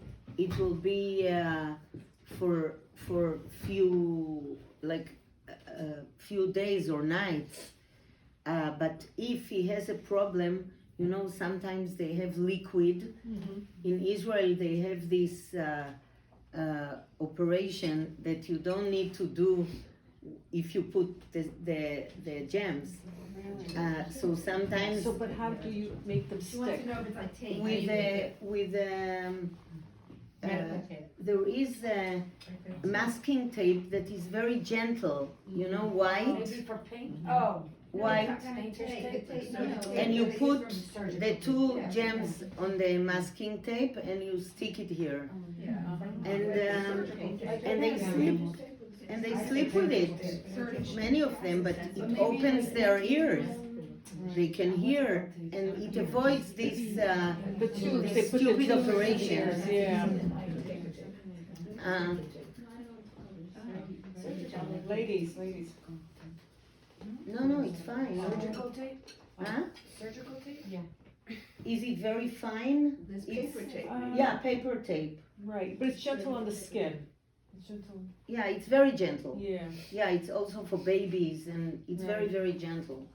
for few days or nights. But if he has a problem, you know, sometimes they have liquid. In Israel, they have this operation that you don't need to do if you put the gems. So sometimes But how do you make them She wants stick? to know if it's like tape. there is a masking tape that is very gentle, you know, white. Maybe for paint? Oh. White, and you put the two gems on the masking tape and you stick it here, and they sleep with it, many of them, but it opens their ears, they can hear, and it avoids these The tubes, they these put the stupid tubes in operations. there, yeah. Ladies. No, it's fine. Surgical tape? Huh? Surgical tape? Is it very fine? There's paper tape. Yeah, paper tape. Right, but it's gentle on the skin. It's gentle. Yeah, it's very gentle. Yeah. Yeah, it's also for babies, and it's very, very gentle.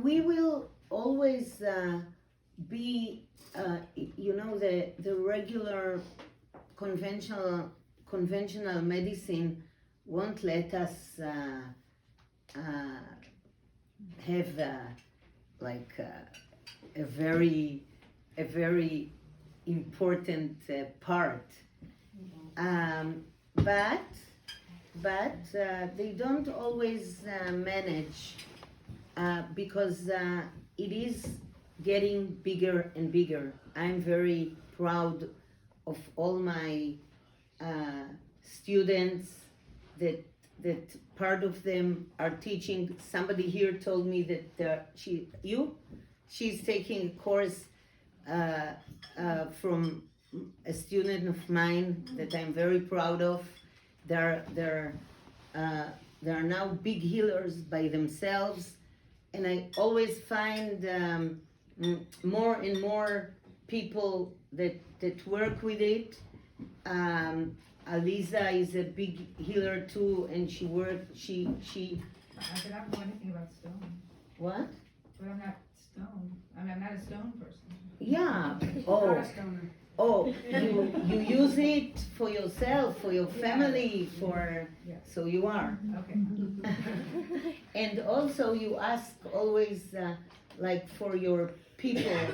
We will always be, you know, the regular conventional medicine won't let us have a very important part. But but they don't always manage because it is getting bigger and bigger. I'm very proud of all my students that part of them are teaching. Somebody here told me that she's taking a course from a student of mine that I'm very proud of. They're now big healers by themselves, and I always find more and more people that work with it. Aliza is a big healer too, and she I said, I don't know anything about stone, what? but I'm not stone, I'm not a stone person. Yeah. Not a stoner. You use it for yourself, for your family, for Yes. so you are. Okay. And also you ask always like for your people,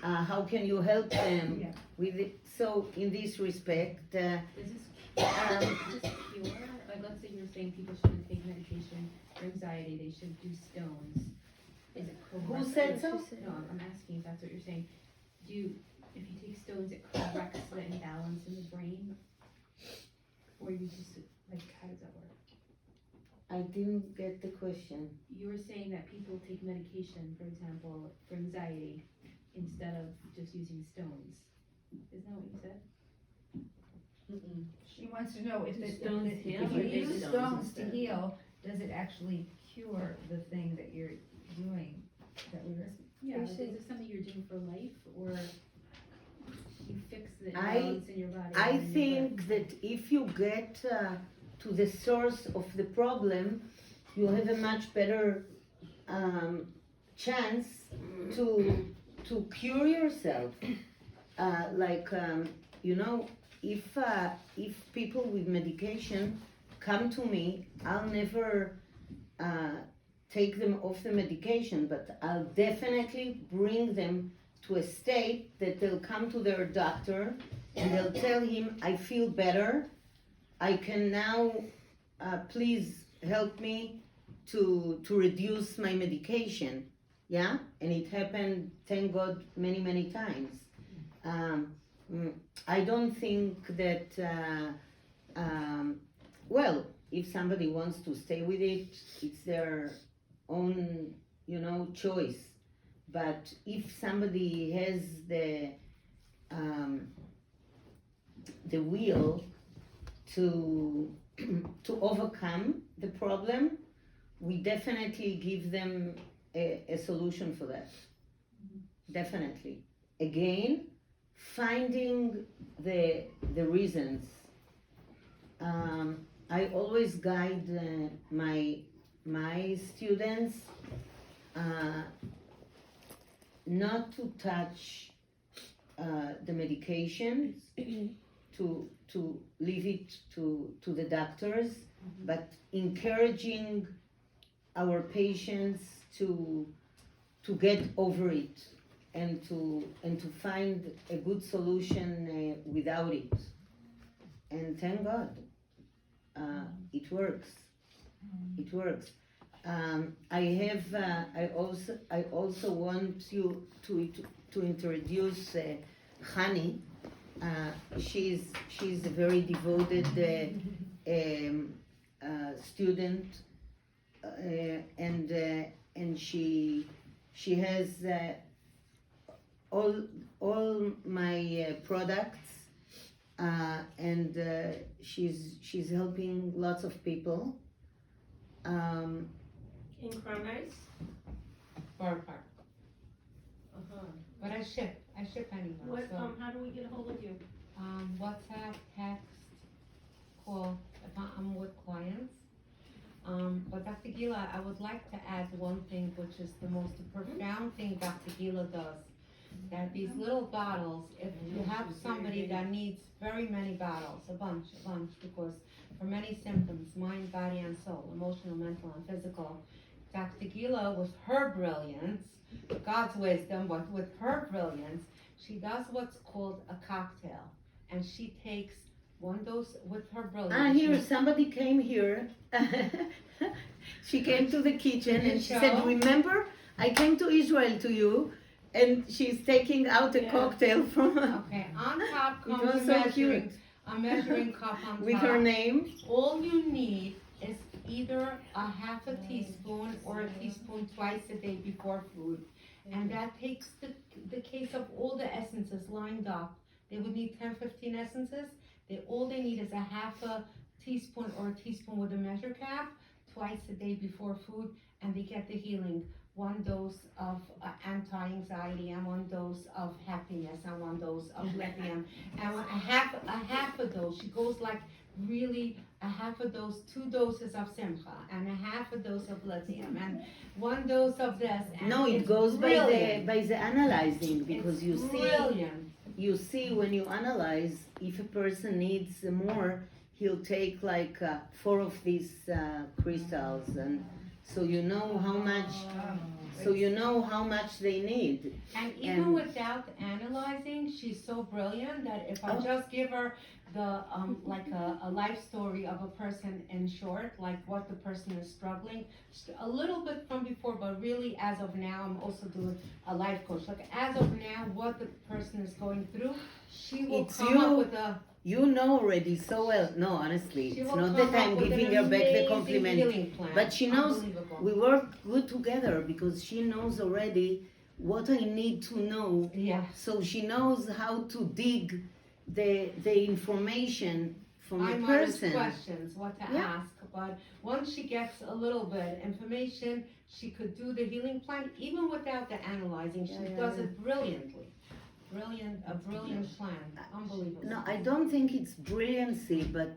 how can you help them Yeah. with it? So in this respect, Is this pure? Like, let's say you're saying people shouldn't take medication for anxiety, they should do stones. Is it correct? Who said so? No, I'm asking if that's what you're saying. If you take stones, it corrects the imbalance in the brain? Or you just, like, how does that work? I didn't get the question. You were saying that people take medication, for example, for anxiety, instead of just using stones. Isn't that what you said? She wants to know if Do the, stones heal if or you just use stones stones to instead? heal, does it actually cure the thing that you're doing? That we were, Yeah, Are you like, is saying- this something you're doing for life, or you fix the I- imbalance in your body? I and then you think that if you get to the source of the problem, you have a much better chance to cure yourself. If people with medication come to me, I'll never take them off the medication, but I'll definitely bring them to a state that they'll come to their doctor and they'll tell him, I feel better. I can now, please help me to reduce my medication. Yeah? And it happened, thank God, many, many times. I don't think that, if somebody wants to stay with it, it's their own, choice. But if somebody has the will to overcome the problem, we definitely give them a solution for that. Definitely. Again, finding the reasons. I always guide my students not to touch the medication, to leave it to the doctors, but encouraging our patients to get over it and to find a good solution without it. And thank God, it works. It works. I also want you to introduce Hani. She's a very devoted student, and she has all my products, and she's helping lots of people. In Cronise? Borough Park. Uh-huh. But I ship anywhere, What, so, how do we get a hold of you? WhatsApp, text, call, if I'm with clients. But Dr. Gila, I would like to add one thing, which is the most profound thing Dr. Gila does. That these little bottles, if you have somebody that needs very many bottles, a bunch, because for many symptoms, mind, body, and soul, emotional, mental, and physical, Dr. Gila, with her brilliance, God's wisdom, but with her brilliance, she does what's called a cocktail. And she takes one dose with her brother. Here, somebody came here. She came to the kitchen and she said, remember, I came to Israel to you, and she's taking out a cocktail from Okay, on top It comes was a so measuring, cute. a measuring cup on With top. her name. All you need is either a half a teaspoon or a teaspoon twice a day before food. And that takes the case of all the essences lined up. They would need 10, 15 essences. All they need is a half a teaspoon or a teaspoon with a measure cap twice a day before food, and they get the healing. One dose of anti-anxiety and one dose of happiness and one dose of lithium and a half a dose. She goes like really a half a dose, 2 doses of simcha and a half a dose of lithium and 1 dose of this. And No, it it's goes brilliant. by the analyzing, because It's brilliant. you see when you analyze, if a person needs more, he'll take like 4 of these crystals, and so you know how much they need. And even And- without analyzing, she's so brilliant that if I just give her the like a life story of a person in short, like what the person is struggling, a little bit from before, but really as of now, I'm also doing a life coach. Like as of now, what the person is going through, she will It's come you. up with a. You know already so well. No, honestly, She it's will not come that I'm up with giving an her back the amazing compliment. healing plan. But she knows Unbelievable. we work good together, because she knows already what I need to know. Yeah. So she knows how to dig the information from the I'm person. questions, what to Yeah. ask, but once she gets a little bit information, she could do the healing plan even without the analyzing. She does it brilliantly. A brilliant plan, unbelievable. No, I don't think it's brilliancy, but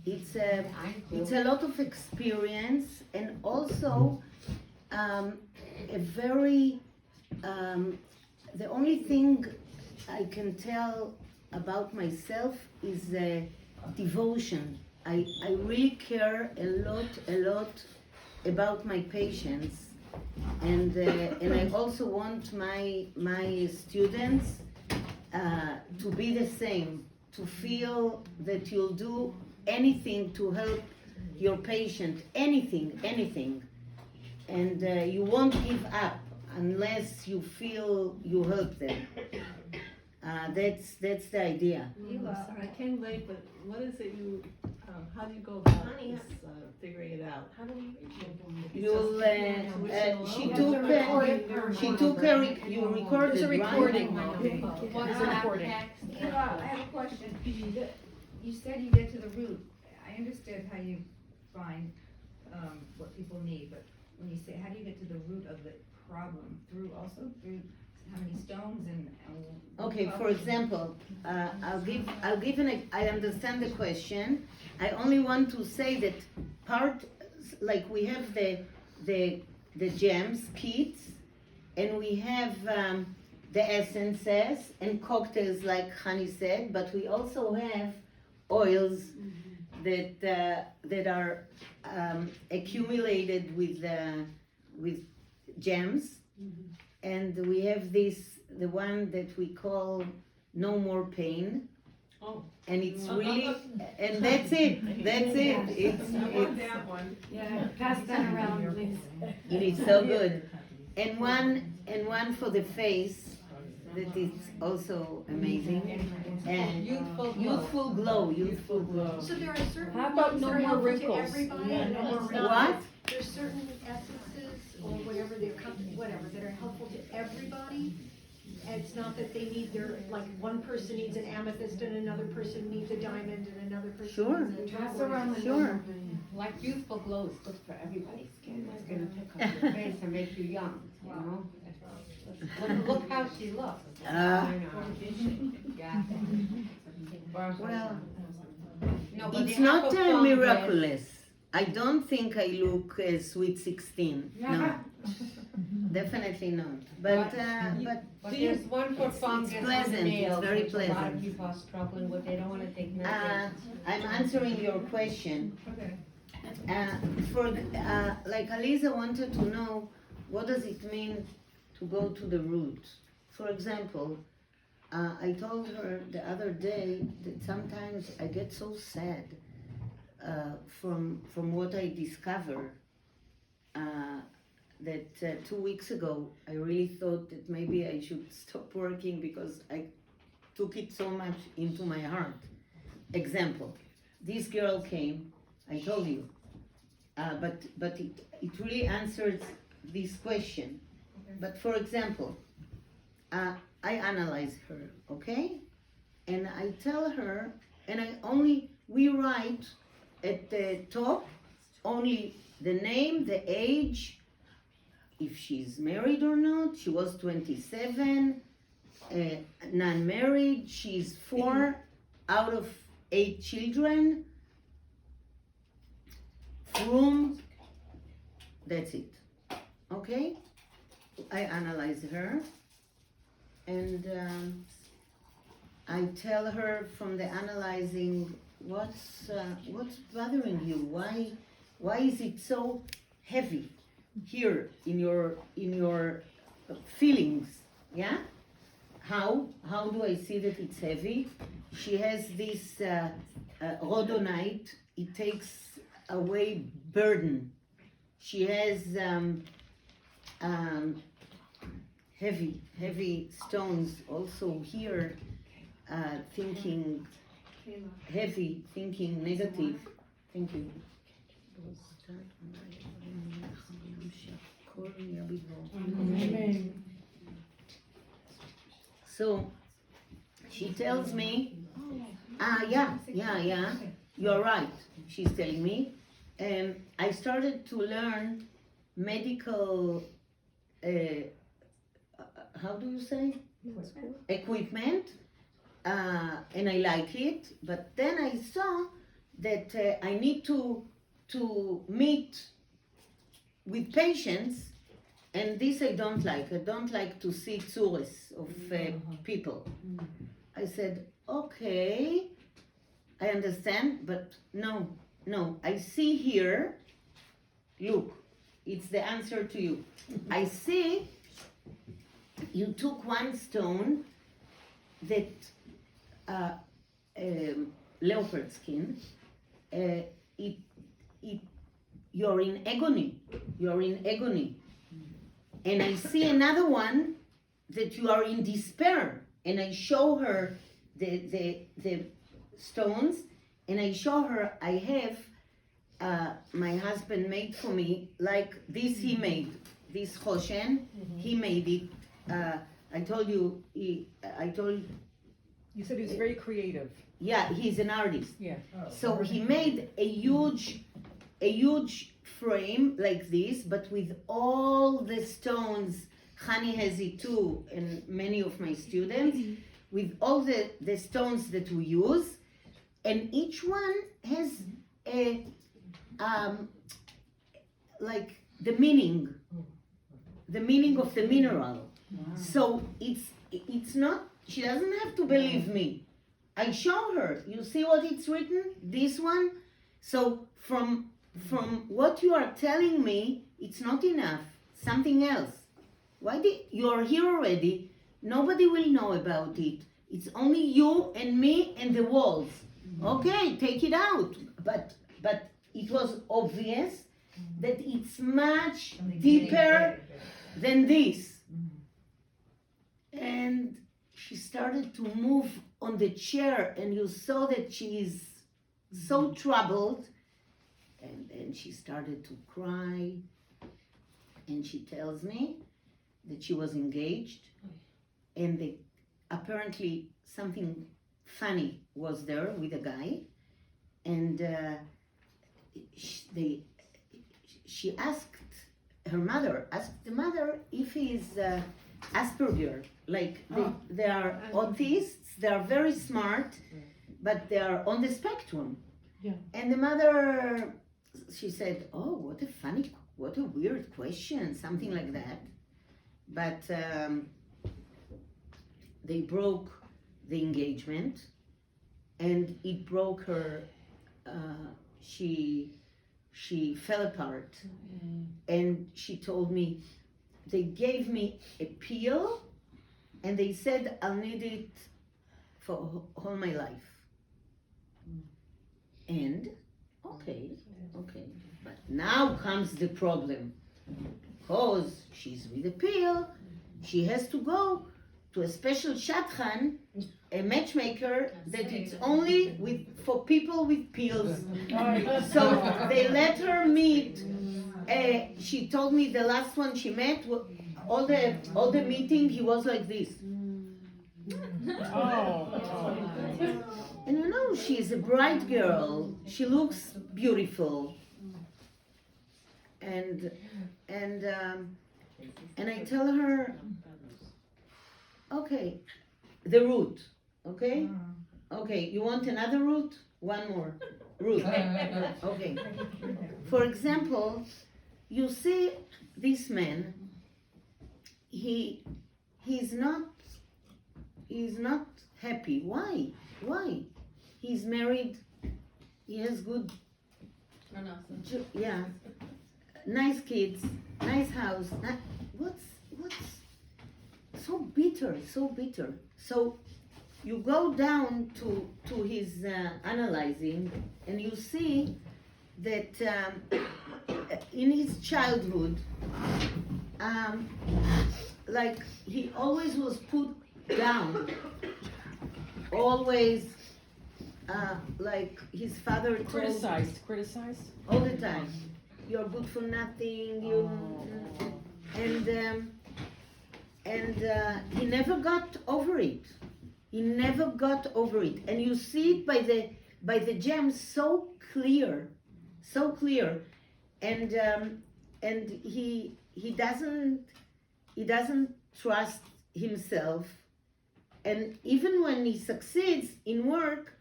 it's a lot of experience, and also a very the only thing I can tell about myself is devotion. I really care a lot about my patients, and I also want my students to be the same, to feel that you'll do anything to help your patient, anything, and you won't give up unless you feel you help them. That's the idea. I came late, but what is it how do you go about this, figuring it out? How do we? You'll, you recorded, There's a recording. right? What's that recording. text? I have a question. You said you get to the root. I understood how you find, what people need, but when you say, how do you get to the root of the problem? Through how many stones and. Okay, for example, I'll give I understand the question. I only want to say that like we have the gems, kits, and we have the essences and cocktails like Hani said, but we also have oils that are accumulated with gems, and we have the one that we call No More Pain. Oh. And it's really, and that's it. It's that one. Yeah, pass that around, please. it is so good. And one for the face that is also amazing. And youthful glow. So there are certain How about ones no that are more helpful wrinkles? to everybody, and it's not. What? There's certain essences or whatever that are helpful to everybody. And it's not that they need like one person needs an amethyst and another person needs a diamond and another person Sure. needs a Pass turquoise. around the Sure. Like youthful glow is good for everybody's skin. It's gonna pick up your face and make you young, you know? Look how she looks. Ah. I know. Yeah. Well, No, but it's they have not a fun with- miraculous. I don't think I look Sweet 16. No, definitely not. But But there's one for fungus and pleasant, it's nails, very which a lot pleasant. of people are struggling with. They don't wanna take medicine. I'm answering your question. Okay. Like Aliza wanted to know, what does it mean to go to the root? For example, I told her the other day that sometimes I get so sad from what I discover. That 2 weeks ago I really thought that maybe I should stop working because I took it so much into my heart. Example, this girl came, I told you, but it really answers this question. But for example, I analyze her, okay? And I tell her, and we write at the top only the name, the age, if she's married or not. She was 27, non-married, she's 4 out of 8 children, room, that's it, okay? I analyze her, and I tell her from the analyzing what's bothering you, why is it so heavy here in your feelings, yeah? How do I see that it's heavy? She has this rhodonite, it takes away burden. She has heavy stones also here, thinking heavy, thinking negative. Thank you. Amen. So she tells me, yeah, you're right, she's telling me. I started to learn medical, how do you say? Equipment, and I like it, but then I saw that I need to meet with patients, and this I don't like. I don't like to see tourists of people. I said, okay, I understand, but no, I see here, look, it's the answer to you. I see you took one stone that, leopard skin, you're in agony. And I see another one that you are in despair. And I show her the stones, and I show her I have my husband made for me, like this he made, this Hoshen, he made it. I told you, you said he was very creative. Yeah, he's an artist. Yeah. So he made a huge frame like this, but with all the stones. Hani has it too, and many of my students, with all the stones that we use, and each one has a like the meaning of the mineral. So it's not, she doesn't have to believe me. I show her, you see what it's written, this one? So from what you are telling me, it's not enough, something else. You're here already, nobody will know about it. It's only you and me and the walls. Okay, take it out. But it was obvious that it's much deeper than this. And she started to move on the chair, and you saw that she is so troubled. And then she started to cry, and she tells me that she was engaged, and apparently something funny was there with a guy, and she asked the mother if he's Asperger, like they are autists, they are very smart, but they are on the spectrum. Yeah. And the mother, she said, oh, what a weird question, something like that. But they broke the engagement, and it broke her, she fell apart. And she told me, they gave me a pill and they said I'll need it for all my life. And okay, but now comes the problem, because she's with a pill, she has to go to a special shadchan, a matchmaker that it's only for people with pills. So they let her meet. She told me the last one she met, all the meeting he was like this. And you know, she's a bright girl. She looks beautiful. And I tell her, okay, the root, okay? Okay, you want another root? One more root. Okay. For example, you see this man, he's not happy. Why? He's married, he has good, yeah, nice kids, nice house. What's so bitter? So you go down to his analyzing, and you see that in his childhood, like he always was put down, always like his father told, Criticized? all the time, you're good for nothing, and he never got over it. And you see it by the gems so clear. And he doesn't trust himself. And even when he succeeds in work,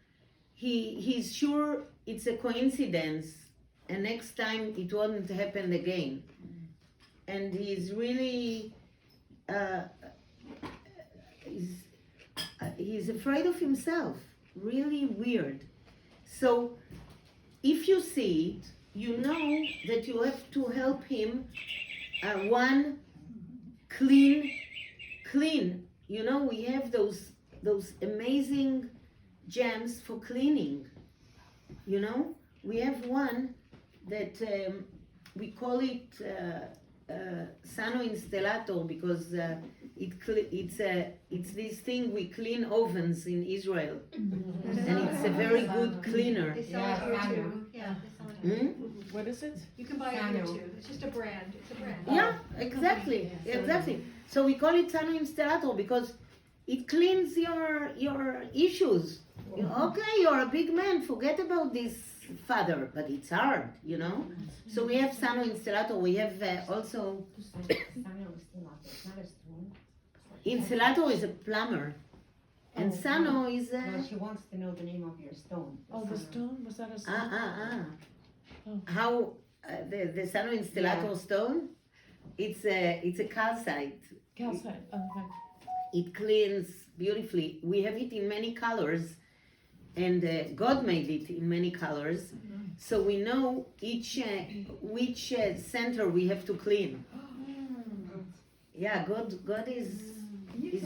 he's sure it's a coincidence, and next time it won't happen again. And he's really he's afraid of himself. Really weird. So if you see it, you know that you have to help him. One, clean. You know, we have those amazing gems for cleaning. You know, we have one that we call it Sano Installator, because it's this thing we clean ovens in Israel, and it's a very good cleaner. They sell it here too. Yeah, they sell it here. What is it? You can buy it here too. It's just a brand. It's a brand. Yeah, exactly. So we call it Sano Installator because it cleans your issues. Okay, you're a big man, forget about this father, but it's hard, you know. So we have Sano Installator. We have also Installator is a plumber, and Sano is a. No, she wants to know the name of your stone. The stone? Was that a stone? How the Sano Installator stone? It's a calcite. Calcite. Okay. It cleans beautifully. We have it in many colors, and God made it in many colors, so we know which center we have to clean. Yeah, God is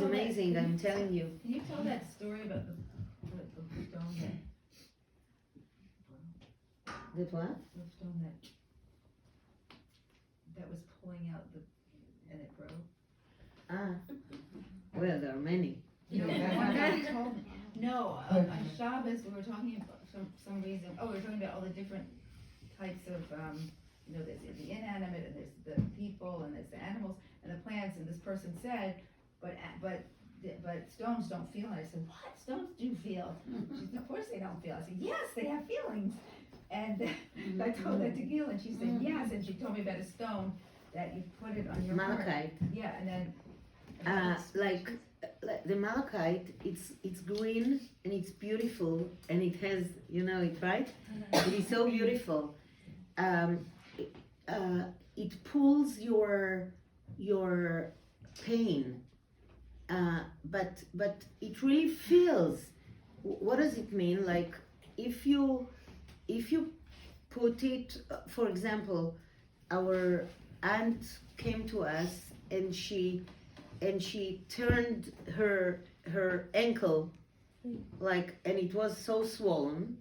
amazing. I'm telling you. Can you tell that story about the stone That what? the stone that was pulling out and it broke? Well, there are many. No, on Shabbos we were talking about some reason. We were talking about all the different types of there's the inanimate, and there's the people, and there's the animals and the plants. And this person said, but stones don't feel. And I said, what? Stones do feel? She said, of course they don't feel. I said, yes, they have feelings. And I told that to Gila, and she said yes. And she told me about a stone that you put it on your heart. Malachite. Yeah, and then. Like the malachite, it's green and it's beautiful, and it has, you know it, right? It is so beautiful. It pulls your pain, but it really feels. What does it mean? Like if you put it, for example, our aunt came to us, and she and she turned her ankle, like, and it was so swollen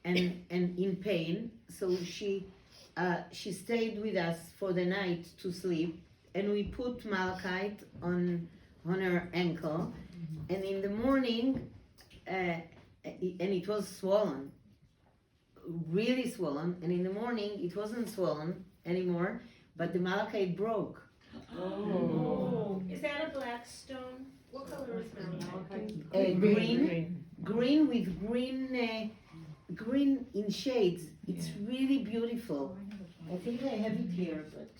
and in pain. So she stayed with us for the night to sleep, and we put malachite on her ankle, and in the morning, and it was swollen, really swollen, and in the morning it wasn't swollen anymore, but the malachite broke. Oh. Is that a black stone? What color is malachite? Green with green in shades. It's really beautiful. I think I have it here, but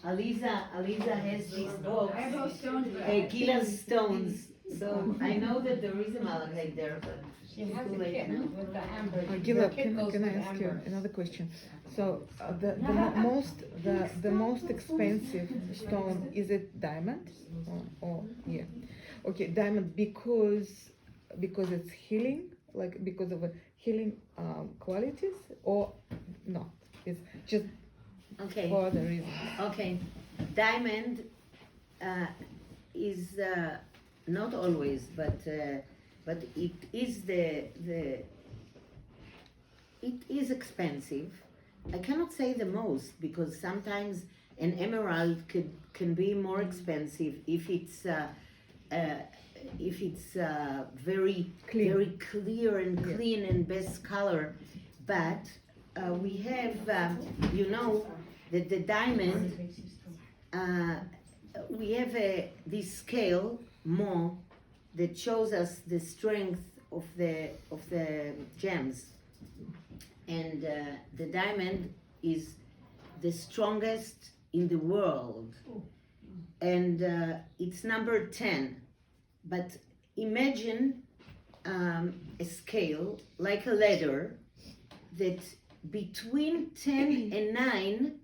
Aliza has this box, I have those stones, but Gila stones. So I know that there is a malachite there, but She has too a late kit now. with the amber. Gila, The kit can goes I with ask you amber. another question? So the most expensive stone, is it diamond? Or yeah, okay, diamond because it's healing, like because of healing qualities, or not? It's just Okay. for other reasons. Okay, diamond is not always, but it is it is expensive. I cannot say the most, because sometimes an emerald can be more expensive if it's very Clean. very clear and clean and best color. But we have you know that the diamond, we have this scale more that shows us the strength of the gems, and the diamond is the strongest in the world, and it's number 10. But imagine a scale like a ladder, that between 10 and 9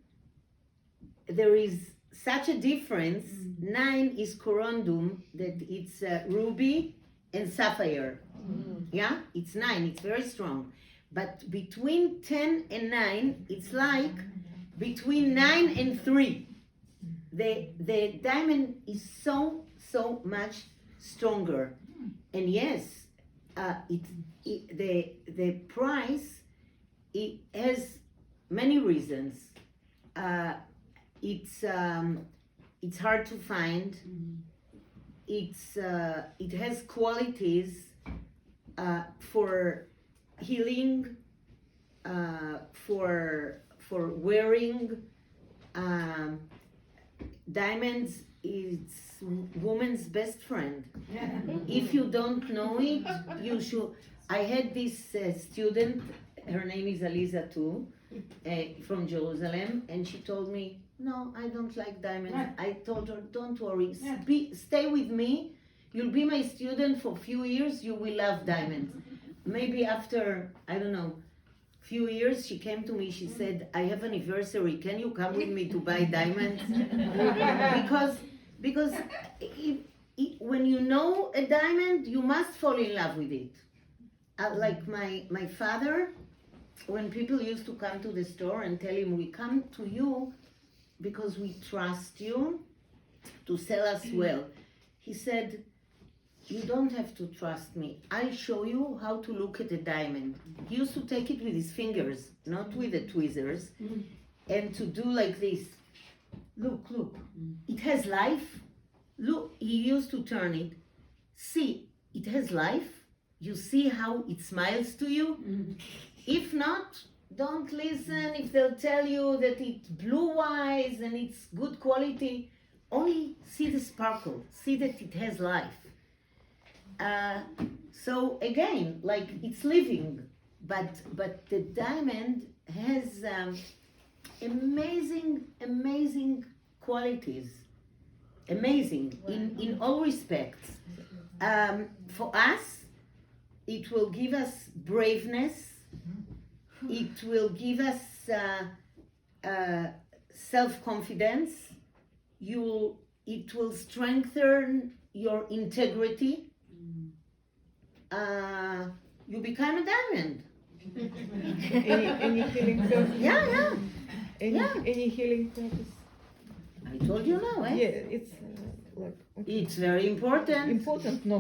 there is such a difference. 9 is corundum, that it's ruby and sapphire. Yeah, it's 9, it's very strong. But between 10 and 9, it's like between 9 and 3. The diamond is so much stronger. And yes, the price, it has many reasons. It's hard to find. It has qualities for healing, for wearing. Diamonds is woman's best friend. If you don't know it, you should. I had this student, her name is Aliza too, from Jerusalem, and she told me, no, I don't like diamonds. I told her, don't worry, stay with me, you'll be my student for a few years, you will love diamonds. Maybe after, I don't know, few years, she came to me, she said, I have an anniversary, can you come with me to buy diamonds? because when you know a diamond, you must fall in love with it. Like my father, when people used to come to the store and tell him, we come to you because we trust you to sell us well. He said, you don't have to trust me. I'll show you how to look at a diamond. He used to take it with his fingers, not with the tweezers, and to do like this. Look, it has life. Look, he used to turn it. See, it has life. You see how it smiles to you? If not, don't listen if they'll tell you that it's blue eyes and it's good quality. Only see the sparkle, see that it has life. So again, like it's living, but the diamond has amazing qualities, amazing in all respects. For us, it will give us braveness. It will give us self-confidence. It will strengthen your integrity. You become a diamond. Any healing purpose? Yeah. Any healing purpose? I told you now, eh? Yeah, it's like? What It's very important. important? No.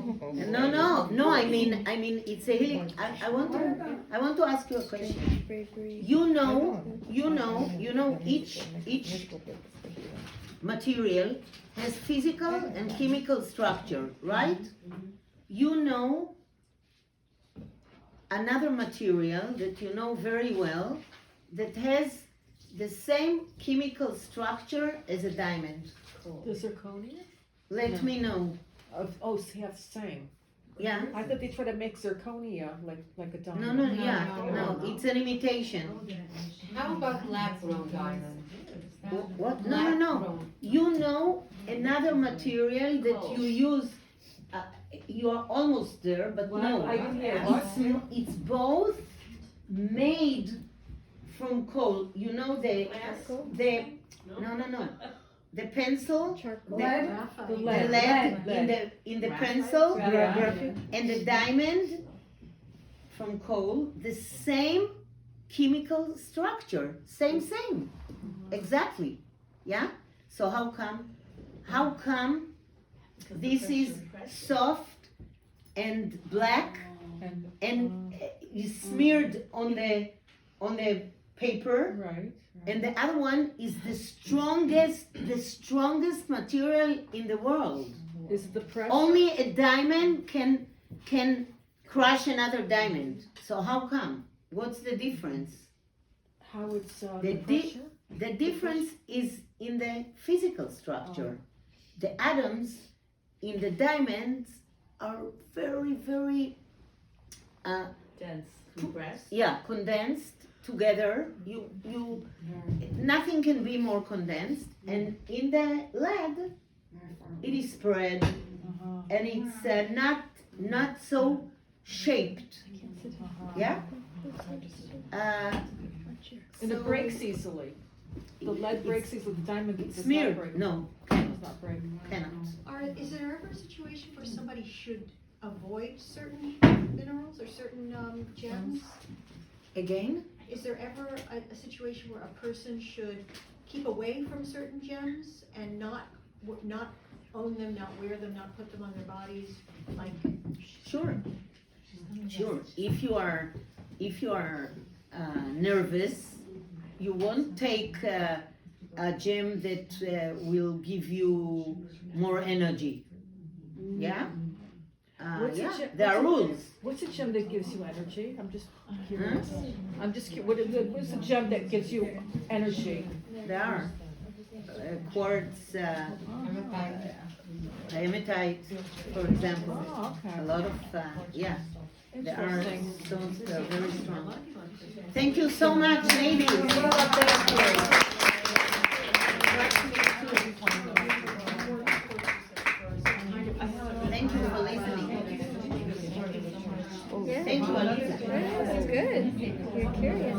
No. I mean, it's a healing. I want to ask you a question. You know, each material has physical and chemical structure, right? You know another material that you know very well that has the same chemical structure as a diamond. The zirconia? Let me know. Oh, so you have the same. Yeah? I thought they try to make zirconia like a diamond. No, it's an imitation. How about lab-grown diamond? What? No. You know another material that you use. You are almost there, but no. I didn't hear. It's both made from coal. You know the no. The pencil, the lead in the pencil, and the diamond from coal, the same chemical structure, same, exactly, yeah. So how come this is soft and black and is smeared on the paper? Right. And the other one is the strongest material in the world. Is it the pressure? Only a diamond can crush another diamond. So how come? What's the difference? How it's The pressure? The difference is in the physical structure. The atoms in the diamonds are very, very Dense, compressed. condensed together. Nothing can be more condensed. And in the lead, it is spread, and it's not so shaped. Yeah. And it breaks easily. The lead breaks easily. The diamond does not Smeared. break. No, Does not break. cannot. Is there ever a situation where somebody should avoid certain minerals or certain gems? Again? Is there ever a situation where a person should keep away from certain gems and not own them, not wear them, not put them on their bodies? Like, Sure. If you are nervous, you won't take a gem that will give you more energy. Yeah. There are rules. What's a gem that gives you energy? I'm just curious. I'm just curious. What's a gem that gives you energy? There are quartz, hematite, for example. Oh, okay. A lot of there are Interesting. stones that are very strong. Thank you so much, ladies. Thank you for listening. Thank you, Alisa. That's good. You're curious.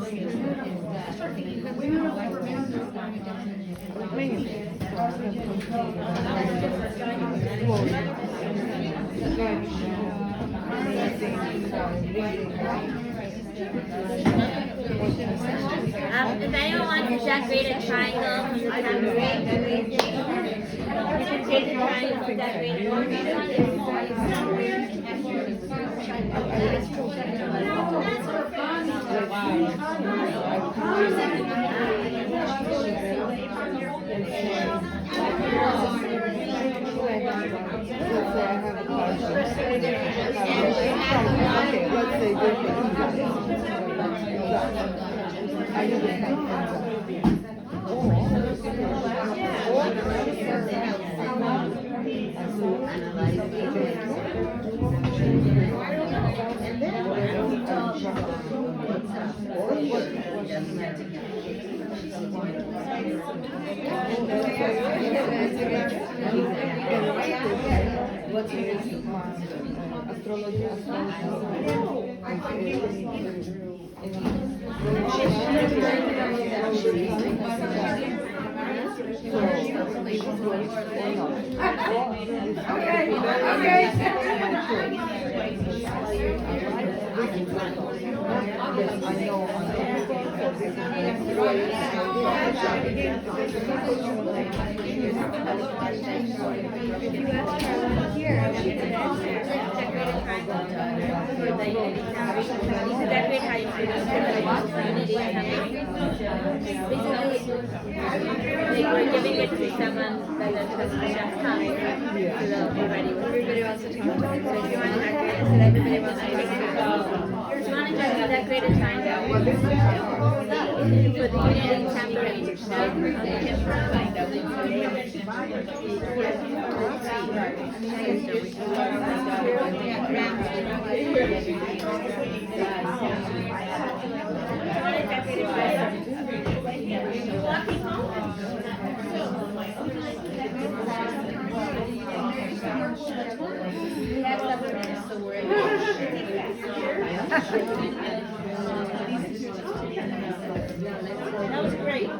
If anyone wants to decorate a triangle from the top of it, you can take the triangle, decorate I know. decorate how you feel. Basically, like we're giving it to someone that has just come to the already. Everybody wants to talk about it. So if you want to decorate it, so that everybody wants to talk about it. If you want to just decorate a triangle, for the unity temporary we have 7 minutes, so we're that was great.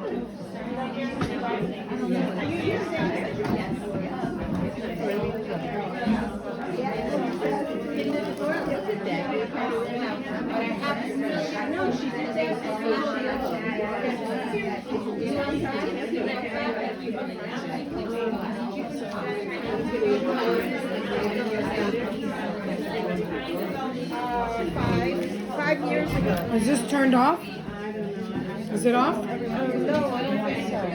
Five years ago. Is this turned off? Is it off? No, I don't think so.